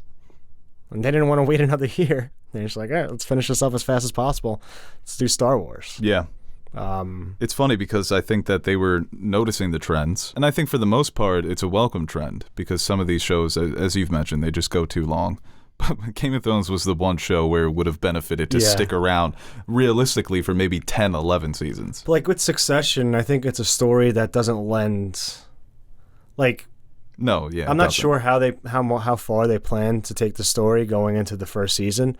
And they didn't want to wait another year. They're just like, all right, let's finish this up as fast as possible. Let's do Star Wars. Yeah. It's funny because I think that they were noticing the trends, and I think for the most part it's a welcome trend because some of these shows, as you've mentioned, they just go too long. But Game of Thrones was the one show where it would have benefited to stick around realistically for maybe 10, 11 seasons. But like with Succession, I think it's a story that doesn't lend, like, no, yeah. I'm not sure how far they plan to take the story going into the first season,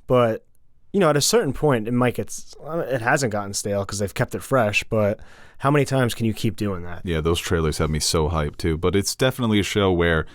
but you know, at a certain point, it hasn't gotten stale because they've kept it fresh, but how many times can you keep doing that? Yeah, those trailers have me so hyped too, but it's definitely a show where,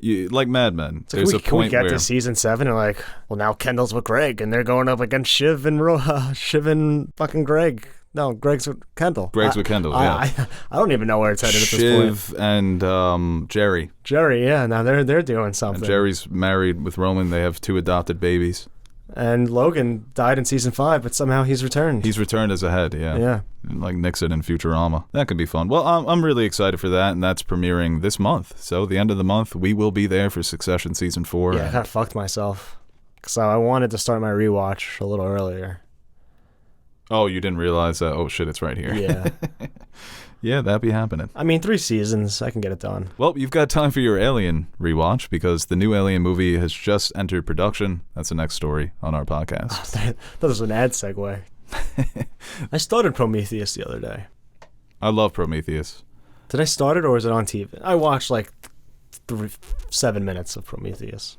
like Mad Men, there's a point where... Can we get to season 7 and like, well, now Kendall's with Greg, and they're going up against Shiv and fucking Greg. No, Greg's with Kendall. Greg's with Kendall, yeah. I don't even know where it's headed at this point. Shiv and Jerry. Jerry, yeah, now they're doing something. And Jerry's married with Roman. They have 2 adopted babies. And Logan died in season 5, but somehow he's returned. He's returned as a head, yeah. Yeah. Like Nixon in Futurama. That could be fun. Well, I'm really excited for that, and that's premiering this month. So the end of the month, we will be there for Succession Season 4. Yeah, I kind of fucked myself. So I wanted to start my rewatch a little earlier. Oh, you didn't realize that? Oh, shit, it's right here. Yeah. Yeah, that'd be happening. I mean, 3 seasons, I can get it done. Well, you've got time for your Alien rewatch because the new Alien movie has just entered production. That's the next story on our podcast. That was an ad segue. I started Prometheus the other day. I love Prometheus. Did I start it or was it on TV? I watched like 7 minutes of Prometheus.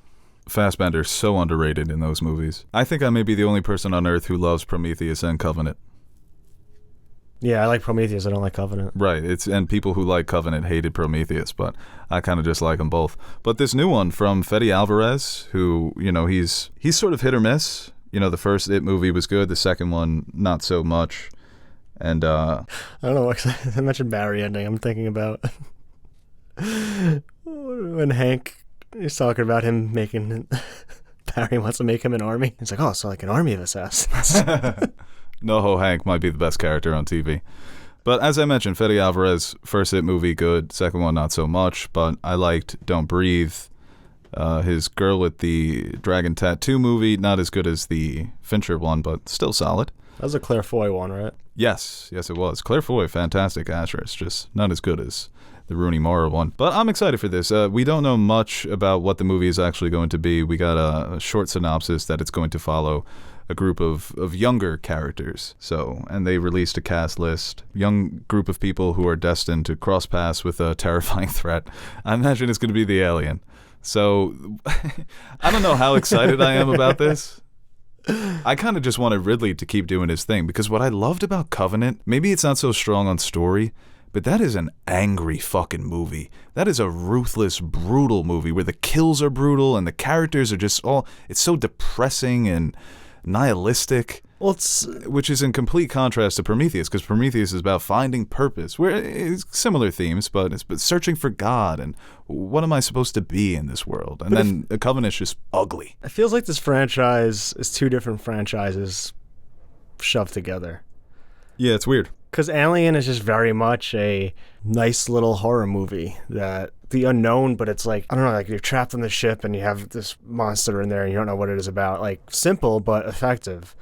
Fassbender's so underrated in those movies. I think I may be the only person on Earth who loves Prometheus and Covenant. Yeah, I like Prometheus. I don't like Covenant. Right. And people who like Covenant hated Prometheus, but I kind of just like them both. But this new one from Fedi Alvarez, who, you know, he's sort of hit or miss. You know, the first It movie was good. The second one, not so much. And I don't know. I mentioned Barry ending. I'm thinking about when Hank is talking about him making Barry wants to make him an army. He's like, oh, so like an army of assassins. NoHo Hank might be the best character on TV. But as I mentioned, Fedi Alvarez, first It movie, good. Second one, not so much. But I liked Don't Breathe. His Girl with the Dragon Tattoo movie, not as good as the Fincher one, but still solid. That was a Claire Foy one, right? Yes, it was. Claire Foy, fantastic actress, just not as good as the Rooney Mara one. But I'm excited for this. We don't know much about what the movie is actually going to be. We got a short synopsis that it's going to follow a group of younger characters. So, and they released a cast list, young group of people who are destined to cross paths with a terrifying threat. I imagine it's going to be the alien. So, I don't know how excited I am about this. I kind of just wanted Ridley to keep doing his thing, because what I loved about Covenant, maybe it's not so strong on story, but that is an angry fucking movie. That is a ruthless, brutal movie where the kills are brutal and the characters are just it's so depressing and nihilistic. Well, which is in complete contrast to Prometheus, because Prometheus is about finding purpose. Where it's similar themes, but it's searching for God and what am I supposed to be in this world? And then The Covenant's just ugly. It feels like this franchise is two different franchises shoved together. Yeah, it's weird. Because Alien is just very much a nice little horror movie that the unknown, but it's like, I don't know, like you're trapped on the ship and you have this monster in there and you don't know what it is about. Like, simple but effective.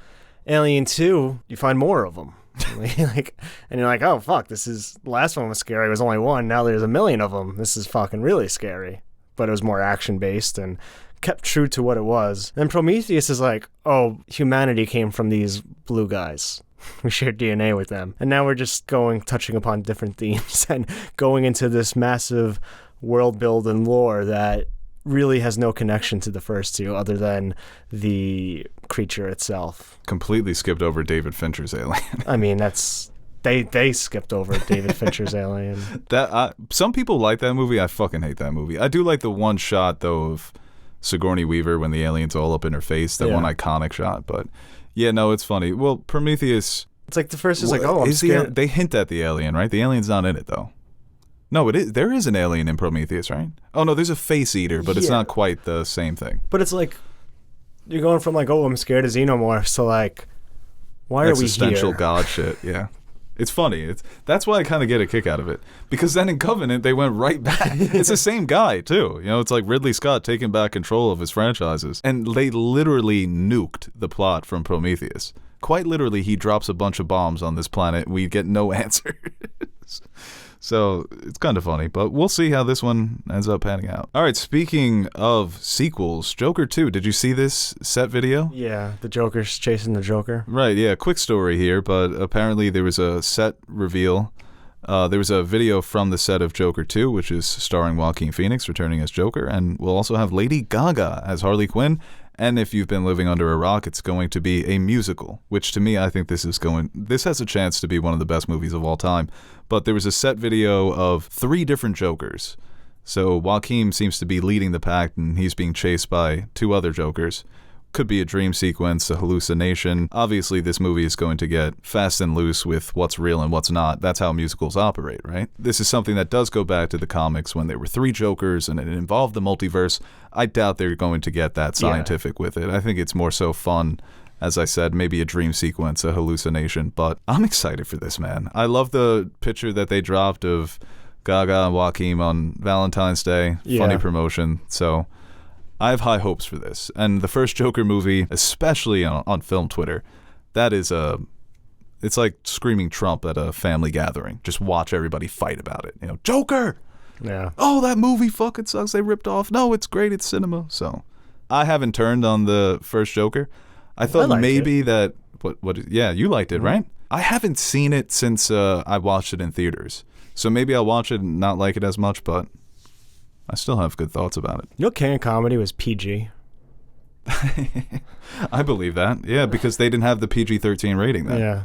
Alien 2, you find more of them. And you're like, oh, fuck, the last one was scary. It was only one. Now there's a million of them. This is fucking really scary. But it was more action-based and kept true to what it was. And Prometheus is like, oh, humanity came from these blue guys. We shared DNA with them. And now we're just touching upon different themes and going into this massive world build and lore that really has no connection to the first two other than the creature itself. Completely skipped over David Fincher's Alien. I mean, they skipped over David Fincher's Alien. Some people like that movie. I fucking hate that movie. I do like the one shot, though, of Sigourney Weaver when the alien's all up in her face. That one iconic shot. But yeah, no, it's funny. Well, Prometheus... It's like the first is like, oh, I'm scared. They hint at the alien, right? The alien's not in it, though. No, it is. There is an alien in Prometheus, right? Oh, no, there's a face eater, but it's not quite the same thing. But it's like, you're going from like, oh, I'm scared of xenomorphs to like, why are we here? Existential god shit, yeah. It's funny. That's why I kind of get a kick out of it. Because then in Covenant, they went right back. It's the same guy, too. You know, it's like Ridley Scott taking back control of his franchises. And they literally nuked the plot from Prometheus. Quite literally, he drops a bunch of bombs on this planet. We get no answers. So it's kind of funny, but we'll see how this one ends up panning out. All right, speaking of sequels, Joker 2, did you see this set video? Yeah, the Joker's chasing the Joker. Right, yeah, quick story here, but apparently there was a set reveal. There was a video from the set of Joker 2, which is starring Joaquin Phoenix returning as Joker, and we'll also have Lady Gaga as Harley Quinn. And if you've been living under a rock, it's going to be a musical, which to me, I think this has a chance to be one of the best movies of all time. But there was a set video of 3 different Jokers. So Joaquin seems to be leading the pack, and he's being chased by 2 other Jokers. Could be a dream sequence, a hallucination. Obviously, this movie is going to get fast and loose with what's real and what's not. That's how musicals operate, right? This is something that does go back to the comics when there were 3 Jokers and it involved the multiverse. I doubt they're going to get that scientific with it. I think it's more so fun. As I said, maybe a dream sequence, a hallucination. But I'm excited for this, man. I love the picture that they dropped of Gaga and Joaquin on Valentine's Day. Yeah. Funny promotion. So I have high hopes for this. And the first Joker movie, especially on film Twitter, it's like screaming Trump at a family gathering. Just watch everybody fight about it. You know, Joker! Yeah. Oh, that movie fucking sucks. They ripped off. No, it's great. It's cinema. So I haven't turned on the first Joker. I thought maybe that... Yeah, you liked it, right? I haven't seen it since I watched it in theaters. So maybe I'll watch it and not like it as much, but I still have good thoughts about it. You know, Can Comedy was PG. I believe that. Yeah, because they didn't have the PG-13 rating then. Yeah.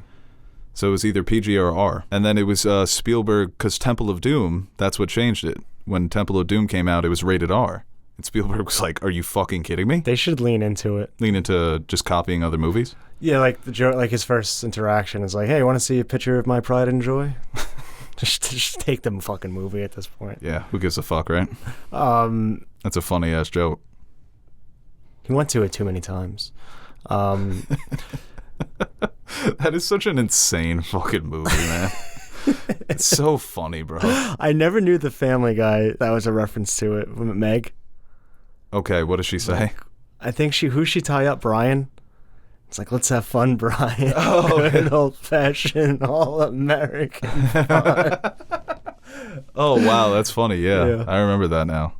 So it was either PG or R. And then it was Spielberg, because Temple of Doom, that's what changed it. When Temple of Doom came out, it was rated R. And Spielberg was like, are you fucking kidding me? They should lean into it. Lean into just copying other movies? Yeah, like his first interaction is like, hey, you want to see a picture of my pride and joy? just take the fucking movie at this point. Yeah, who gives a fuck, right? That's a funny-ass joke. He went to it too many times. That is such an insane fucking movie, man. It's so funny, bro. I never knew the Family Guy that was a reference to it. Meg. Okay, what does she say? I think who's she tie up? Brian? It's like, let's have fun, Brian. Oh, good old-fashioned, all-American fun. Oh, wow, that's funny, yeah. I remember that now.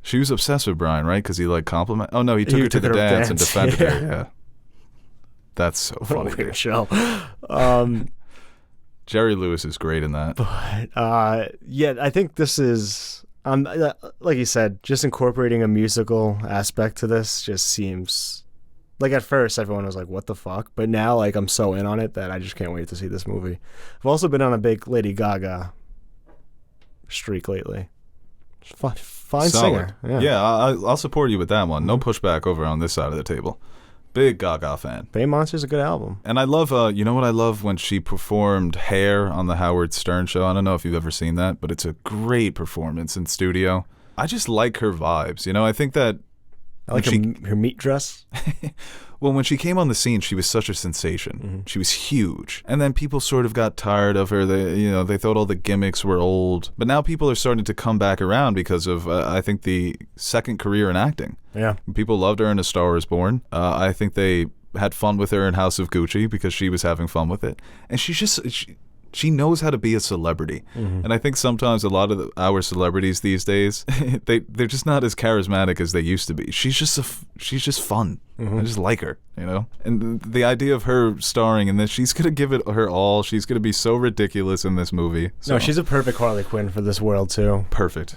She was obsessed with Brian, right? Because he, like, complimented... Oh, no, he took her to the dance and defended her, yeah. That's so funny. Weird show. Jerry Lewis is great in that. But yeah, I think this is like you said, just incorporating a musical aspect to this just seems like at first everyone was like, "What the fuck?" But now like I'm so in on it that I just can't wait to see this movie. I've also been on a big Lady Gaga streak lately. Fine Solid. singer. Yeah, I'll support you with that one. No pushback over on this side of the table. Big Gaga fan. Bay Monster's a good album. And I love, you know what I love? When she performed Hair on the Howard Stern show. I don't know if you've ever seen that, but it's a great performance in studio. I just like her vibes. You know, I think that... I like her meat dress. Well, when she came on the scene, she was such a sensation. Mm-hmm. She was huge. And then people sort of got tired of her. They thought all the gimmicks were old. But now people are starting to come back around because of, I think, the second career in acting. Yeah. People loved her in A Star Is Born. I think they had fun with her in House of Gucci because she was having fun with it. And she knows how to be a celebrity. Mm-hmm. And I think sometimes a lot of our celebrities these days, they're just not as charismatic as they used to be. She's just fun. Mm-hmm. I just like her, you know? And the idea of her starring in this, she's going to give it her all. She's going to be so ridiculous in this movie. So. No, she's a perfect Harley Quinn for this world, too. Perfect.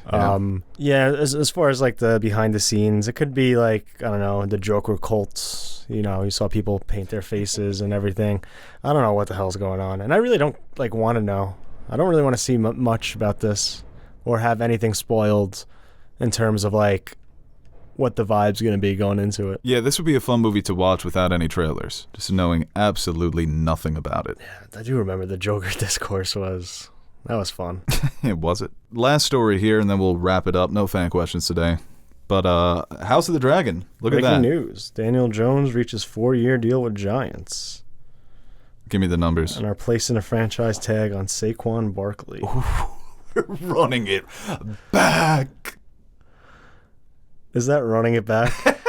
Yeah, as far as like the behind the scenes, it could be like, I don't know, the Joker cults. You know, you saw people paint their faces and everything. I don't know what the hell's going on. And I really don't like want to know. I don't really want to see much about this or have anything spoiled in terms of like what the vibe's going to be going into it. Yeah, this would be a fun movie to watch without any trailers, just knowing absolutely nothing about it. Yeah, I do remember the Joker discourse that was fun. Was it? Last story here, and then we'll wrap it up. No fan questions today. But House of the Dragon, look at that. Breaking news. Daniel Jones reaches 4-year deal with Giants. Give me the numbers. And are placing a franchise tag on Saquon Barkley. We're running it back. Is that running it back?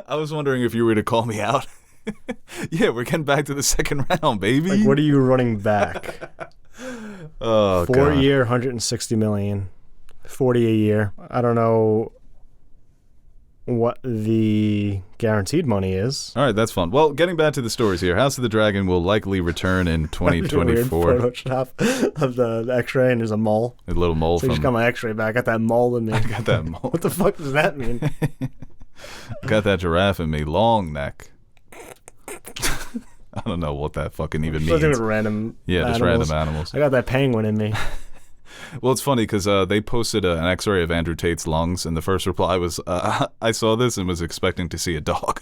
I was wondering if you were to call me out. Yeah, we're getting back to the second round, baby. Like, what are you running back? Oh, 4-year, $160 million, $40 a year. I don't know what the guaranteed money is. All right, that's fun. Well, getting back to the stories here, House of the Dragon will likely return in 2024. Photoshop of the X-ray, and there's a mole. A little mole so you just got my X-ray back. I got that mole in me. I got that mole. What the fuck does that mean? Got that giraffe in me. Long neck. I don't know what that fucking even means. Just random animals. I got that penguin in me. Well, it's funny because they posted an X-ray of Andrew Tate's lungs, and the first reply was, I saw this and was expecting to see a dog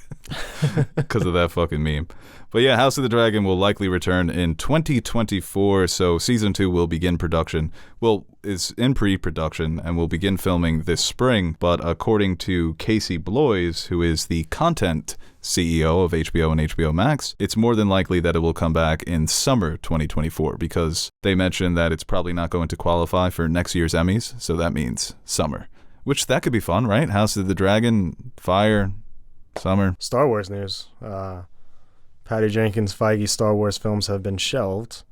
because of that fucking meme. But yeah, House of the Dragon will likely return in 2024, so Season 2 will begin production. Well, is in pre-production and will begin filming this spring, but according to Casey Bloys, who is the content CEO of HBO and HBO Max, it's more than likely that it will come back in summer 2024 because they mentioned that it's probably not going to qualify for next year's Emmys, so that means summer. Which, that could be fun, right? House of the Dragon, fire, summer. Star Wars news. Patty Jenkins' Feige Star Wars films have been shelved.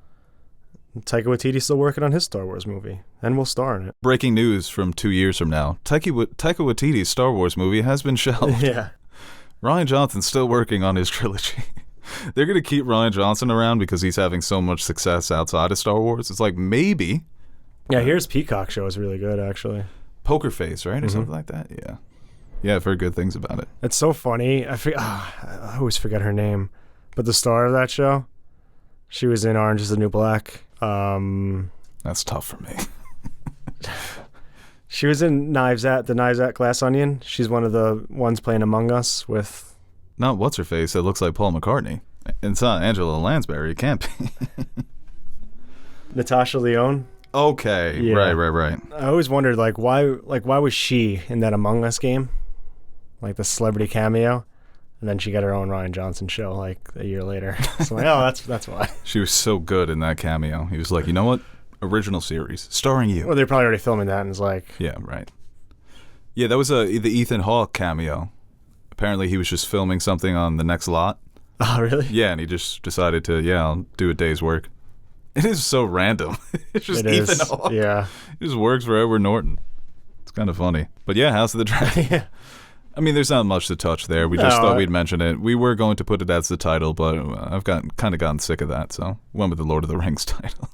Taika Waititi's still working on his Star Wars movie, and will star in it. Breaking news from 2 years from now. Taika Waititi's Star Wars movie has been shelved. Yeah. Ryan Johnson's still working on his trilogy. They're going to keep Ryan Johnson around because he's having so much success outside of Star Wars. It's like, maybe. Yeah, here's Peacock show is really good, actually. Poker Face, right? Or something like that? Yeah. Yeah, I've heard good things about it. It's so funny. I always forget her name. But the star of that show, she was in Orange is the New Black. That's tough for me. She was in the Knives Out Glass Onion. She's one of the ones playing Among Us with... Not what's-her-face that looks like Paul McCartney. It's not Angela Lansbury. It can't be. Natasha Lyonne. Okay. Yeah. Right. I always wondered, why was she in that Among Us game? Like the celebrity cameo? And then she got her own Ryan Johnson show a year later. So I'm like, oh, that's why. She was so good in that cameo. He was like, you know what? Original series, starring you. Well, they're probably already filming that, and it's like... Yeah, right. Yeah, that was the Ethan Hawke cameo. Apparently he was just filming something on the next lot. Oh, really? Yeah, and he just decided to, I'll do a day's work. It is so random. It's just Ethan Hawke. Yeah. He just works for Edward Norton. It's kind of funny. But yeah, House of the Dragon. Yeah. I mean, there's not much to touch there. We just thought we'd mention it. We were going to put it as the title, but I've gotten sick of that, so went with the Lord of the Rings title.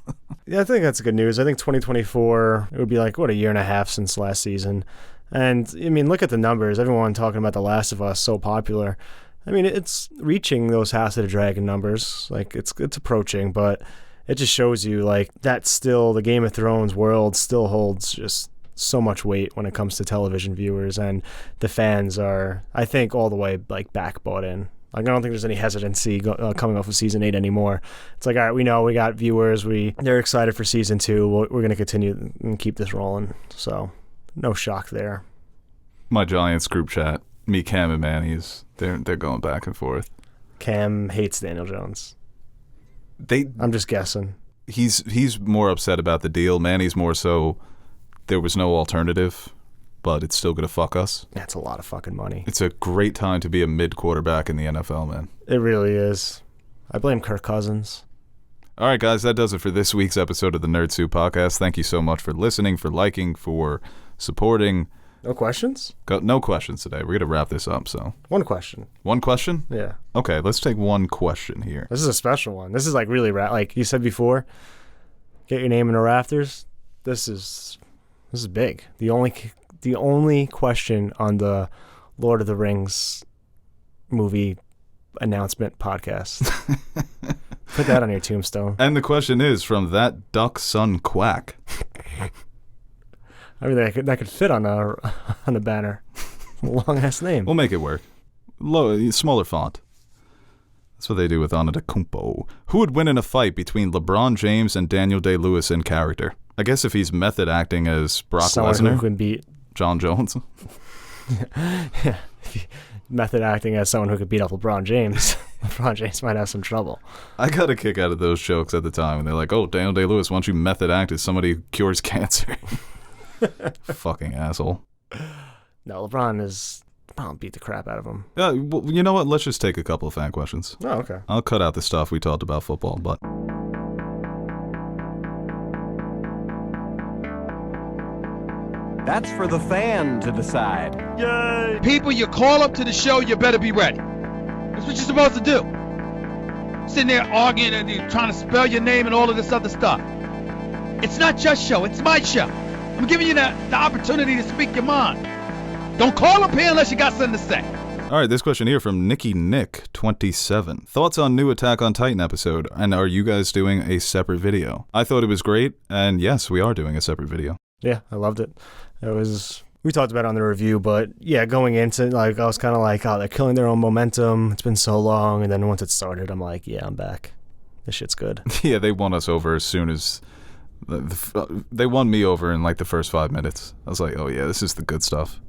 Yeah, I think that's good news. I think 2024, it would be like, a year and a half since last season. And, I mean, look at the numbers. Everyone talking about The Last of Us, so popular. I mean, it's reaching those House of the Dragon numbers. Like, it's approaching, but it just shows you, like, that still, the Game of Thrones world still holds just so much weight when it comes to television viewers, and the fans are, I think, all the way like back bought in. Like, I don't think there's any hesitancy coming off of season 8 anymore. It's like, all right, we know we got viewers, they're excited for season 2. We're going to continue and keep this rolling. So no shock there. My Giants group chat, me, Cam, and Manny's, they're going back and forth. Cam hates Daniel Jones. I'm just guessing. He's more upset about the deal. Manny's more so there was no alternative, but it's still going to fuck us. That's a lot of fucking money. It's a great time to be a mid-quarterback in the NFL, man. It really is. I blame Kirk Cousins. All right, guys, that does it for this week's episode of the Nerd Soup Podcast. Thank you so much for listening, for liking, for supporting. No questions? No questions today. We're going to wrap this up, so. One question. One question? Yeah. Okay, let's take one question here. This is a special one. This is like really, like you said before, get your name in the rafters. This is big. The only question on the Lord of the Rings movie announcement podcast. Put that on your tombstone. And the question is from that duck son Quack. I mean, that could fit on a banner. Long ass name. We'll make it work. Smaller font. That's what they do with Antetokounmpo. Who would win in a fight between LeBron James and Daniel Day-Lewis in character? I guess if he's method acting as Brock Someone Lesnar, who can beat John Jones. Yeah. Method acting as someone who could beat up LeBron James. LeBron James might have some trouble. I got a kick out of those jokes at the time, and they're like, "Oh, Daniel Day-Lewis, why don't you method act as somebody who cures cancer?" Fucking asshole. No, LeBron beat the crap out of him. Well, you know what? Let's just take a couple of fan questions. Oh, okay. I'll cut out the stuff we talked about football, but. That's for the fan to decide. Yay! People, you call up to the show, you better be ready. That's what you're supposed to do. Sitting there arguing and you're trying to spell your name and all of this other stuff. It's not your show, it's my show. I'm giving you the opportunity to speak your mind. Don't call up here unless you got something to say. All right, this question here from Nicky Nick 27. Thoughts on new Attack on Titan episode, and are you guys doing a separate video? I thought it was great, and yes, we are doing a separate video. Yeah, I loved it. We talked about it on the review, but yeah, going into it, like, I was kind of like, oh, they're killing their own momentum. It's been so long. And then once it started, I'm like, yeah, I'm back. This shit's good. Yeah, they won us over as soon as they won me over in like the first 5 minutes. I was like, oh yeah, this is the good stuff.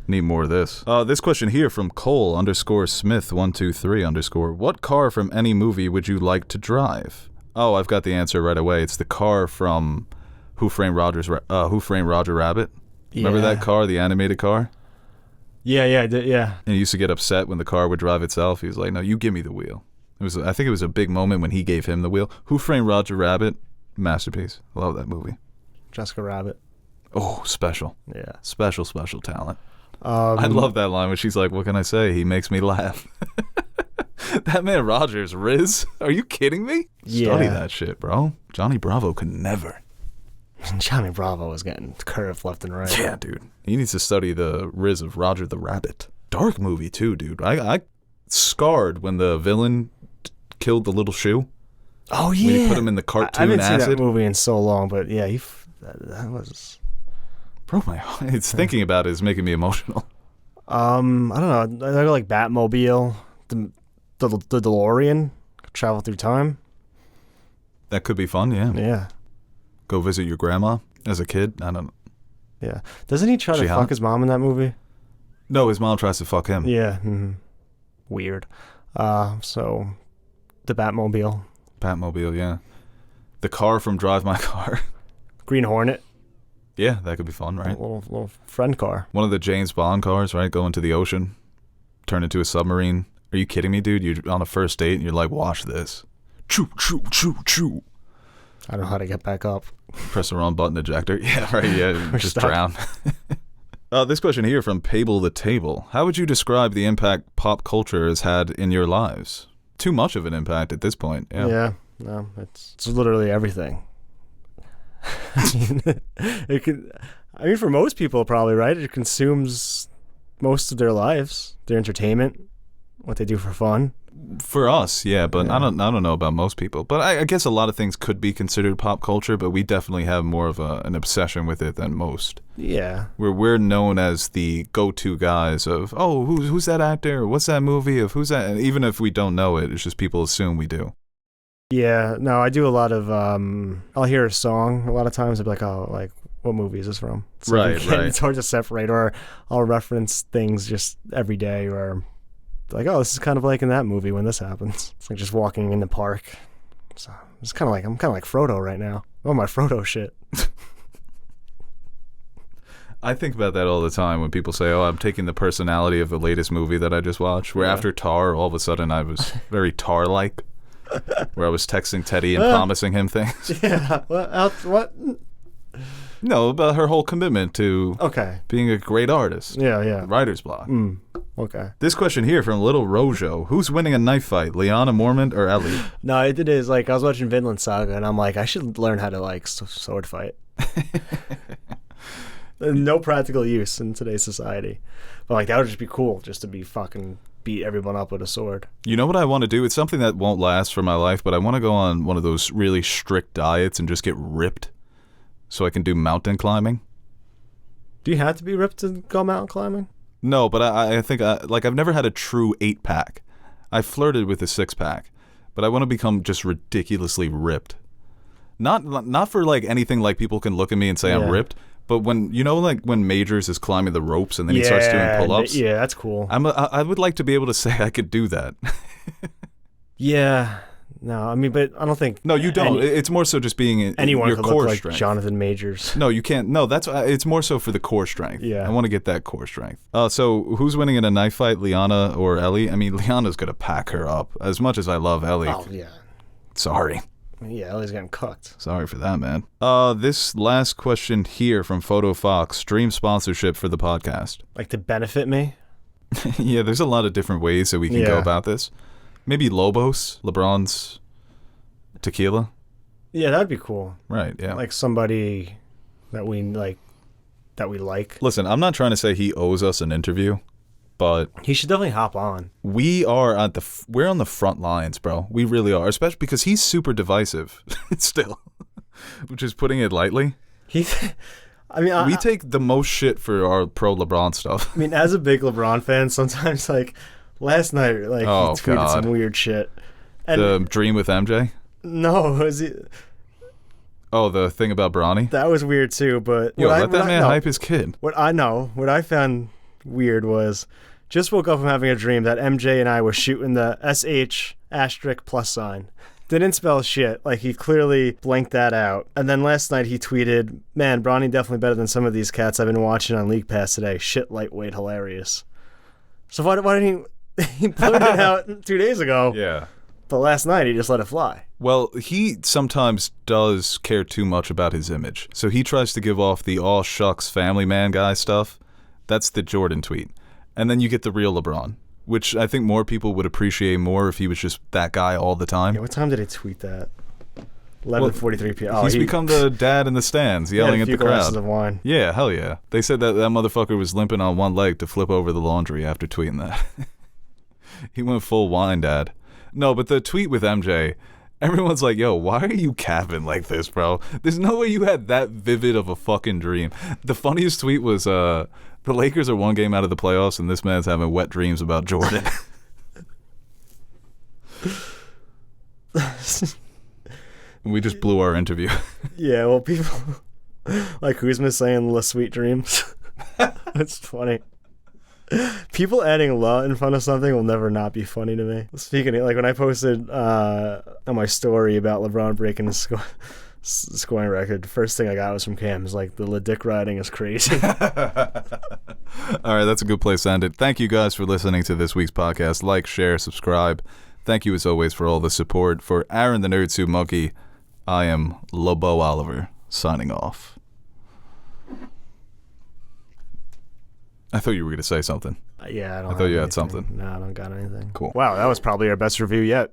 Need more of this. This question here from Cole_Smith123_. What car from any movie would you like to drive? Oh, I've got the answer right away. It's the car from Who Framed Roger Rabbit? Remember that car, the animated car? Yeah, I did, yeah. And he used to get upset when the car would drive itself. He was like, no, you give me the wheel. I think it was a big moment when he gave him the wheel. Who Framed Roger Rabbit? Masterpiece. Love that movie. Jessica Rabbit. Oh, special. Yeah. Special talent. I love that line when she's like, what can I say? He makes me laugh. That man Rogers, Riz. Are you kidding me? Yeah. Study that shit, bro. Johnny Bravo could never. Johnny Bravo was getting curved left and right. Yeah, dude. He needs to study the Riz of Roger the Rabbit. Dark movie, too, dude. I scarred when the villain killed the little shoe. Oh, yeah. When he put him in the cartoon I haven't acid. seen that movie in so long, but yeah, that was... Broke my heart. It's thinking about it is making me emotional. I don't know. I like Batmobile, the DeLorean, travel through time. That could be fun, yeah. Yeah. Go visit your grandma as a kid. I don't know. Yeah. Doesn't he try to fuck his mom in that movie? No, his mom tries to fuck him. Yeah. Mm-hmm. Weird. So, the Batmobile. Batmobile, yeah. The car from Drive My Car. Green Hornet. Yeah, that could be fun, right? A little friend car. One of the James Bond cars, right? Go into the ocean, turn into a submarine. Are you kidding me, dude? You're on a first date and you're like, watch this. Choo, choo, choo, choo. I don't know how to get back up. Press the wrong button, ejector. Yeah, right, yeah. Just drown. This question here from Pable the Table. How would you describe the impact pop culture has had in your lives? Too much of an impact at this point. Yeah. No, it's literally everything. I mean, for most people, probably, right? It consumes most of their lives, their entertainment, what they do for fun. For us, yeah, but I don't know about most people. But I guess a lot of things could be considered pop culture, but we definitely have more of an obsession with it than most. Yeah. We're known as the go-to guys of, oh, who's that actor? What's that movie? Of who's that? And even if we don't know it, it's just people assume we do. Yeah, no, I do a lot of, I'll hear a song a lot of times, I'll be like, oh, like, what movie is this from? So right. It's hard to separate, or I'll reference things just every day, or like, oh, this is kind of like in that movie when this happens. It's like just walking in the park. So it's kind of like, I'm kind of like Frodo right now. Oh, my Frodo shit. I think about that all the time when people say, oh, I'm taking the personality of the latest movie that I just watched, where after Tar, all of a sudden I was very Tar-like, where I was texting Teddy and promising him things. Yeah, what? No, about her whole commitment to being a great artist. Yeah. Writer's block. Okay. This question here from Little Rojo. Who's winning a knife fight, Liana Mormont or Ellie? No, it is like, I was watching Vinland Saga, and I'm like, I should learn how to, like, sword fight. No practical use in today's society. But, like, that would just be cool, just to be fucking beat everyone up with a sword. You know what I want to do? It's something that won't last for my life, but I want to go on one of those really strict diets and just get ripped so I can do mountain climbing. Do you have to be ripped to go mountain climbing? No, but I think, I've never had a true 8-pack. I flirted with a 6-pack, but I want to become just ridiculously ripped. Not for, like, anything like people can look at me and say I'm ripped, but when, you know, like when Majors is climbing the ropes and then he starts doing pull-ups? Yeah, that's cool. I would like to be able to say I could do that. Yeah. No, I mean, but I don't think... No, you don't. It's more so just being anyone your could core look like strength. Jonathan Majors. No, you can't. No, it's more so for the core strength. Yeah. I want to get that core strength. So who's winning in a knife fight, Liana or Ellie? I mean, Liana's going to pack her up. As much as I love Ellie. Oh, yeah. Sorry. Yeah, Ellie's getting cooked. Sorry for that, man. This last question here from Photo Fox. Dream sponsorship for the podcast. Like to benefit me? Yeah, there's a lot of different ways that we can go about this. Maybe Lobos, LeBron's tequila. Yeah, that'd be cool. Right, yeah. Like somebody that we like. Listen, I'm not trying to say he owes us an interview, but he should definitely hop on. We're on the front lines, bro. We really are, especially because he's super divisive still, which is putting it lightly. We take the most shit for our pro LeBron stuff. I mean, as a big LeBron fan, sometimes like last night, like he tweeted some weird shit. And the dream with MJ? No, was it? Oh, the thing about Bronny? That was weird too, but let that man hype his kid. What I found weird was just woke up from having a dream that MJ and I were shooting the SH asterisk plus sign. Didn't spell shit. Like, he clearly blanked that out. And then last night he tweeted, man, Bronny definitely better than some of these cats I've been watching on League Pass today. Shit, lightweight, hilarious. So why didn't he put it out 2 days ago? Yeah. But last night he just let it fly. Well, he sometimes does care too much about his image. So he tries to give off the all shucks family man guy stuff. That's the Jordan tweet. And then you get the real LeBron, which I think more people would appreciate more if he was just that guy all the time. Yeah, what time did he tweet that? 11:43 p.m. He's become the dad in the stands yelling at the crowd. Glasses of wine. Yeah, hell yeah. They said that motherfucker was limping on one leg to flip over the laundry after tweeting that. He went full wine dad. No, but the tweet with MJ, everyone's like, yo, why are you capping like this, bro? There's no way you had that vivid of a fucking dream. The funniest tweet was, the Lakers are one game out of the playoffs, and this man's having wet dreams about Jordan. We just blew our interview. Yeah, well, people like Kuzma saying "La Sweet Dreams." It's funny. People adding "la" in front of something will never not be funny to me. Speaking of, like when I posted on my story about LeBron breaking his scoring record, the first thing I got was from Cam. Is like, the dick riding is crazy. All right, that's a good place to end it. Thank you guys for listening to this week's podcast. Like, share, subscribe. Thank you as always for all the support. For Aaron the Nerd Suit Monkey, I am Lobo Oliver, signing off. I thought you were going to say something. Yeah, I don't I thought have you had anything. something. No, I don't got anything. Cool. Wow, that was probably our best review yet.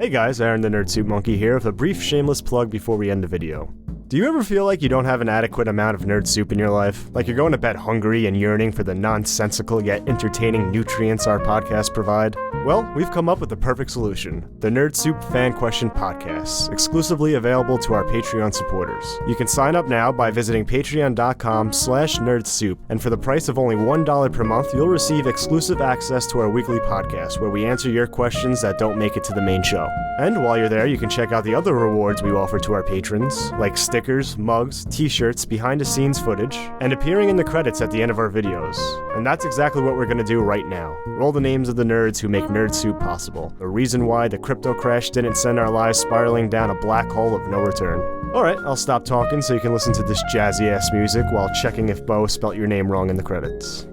Hey guys, Aaron the Nerd Suit Monkey here with a brief shameless plug before we end the video. Do you ever feel like you don't have an adequate amount of nerd soup in your life? Like you're going to bed hungry and yearning for the nonsensical yet entertaining nutrients our podcasts provide? Well, we've come up with the perfect solution. The Nerd Soup Fan Question Podcasts, exclusively available to our Patreon supporters. You can sign up now by visiting patreon.com/nerdsoup, and for the price of only $1 per month, you'll receive exclusive access to our weekly podcast where we answer your questions that don't make it to the main show. And while you're there, you can check out the other rewards we offer to our patrons, like stickers, mugs, t-shirts, behind-the-scenes footage, and appearing in the credits at the end of our videos. And that's exactly what we're going to do right now. Roll the names of the nerds who make Nerd Soup possible. The reason why the crypto crash didn't send our lives spiraling down a black hole of no return. Alright, I'll stop talking so you can listen to this jazzy-ass music while checking if Bo spelt your name wrong in the credits.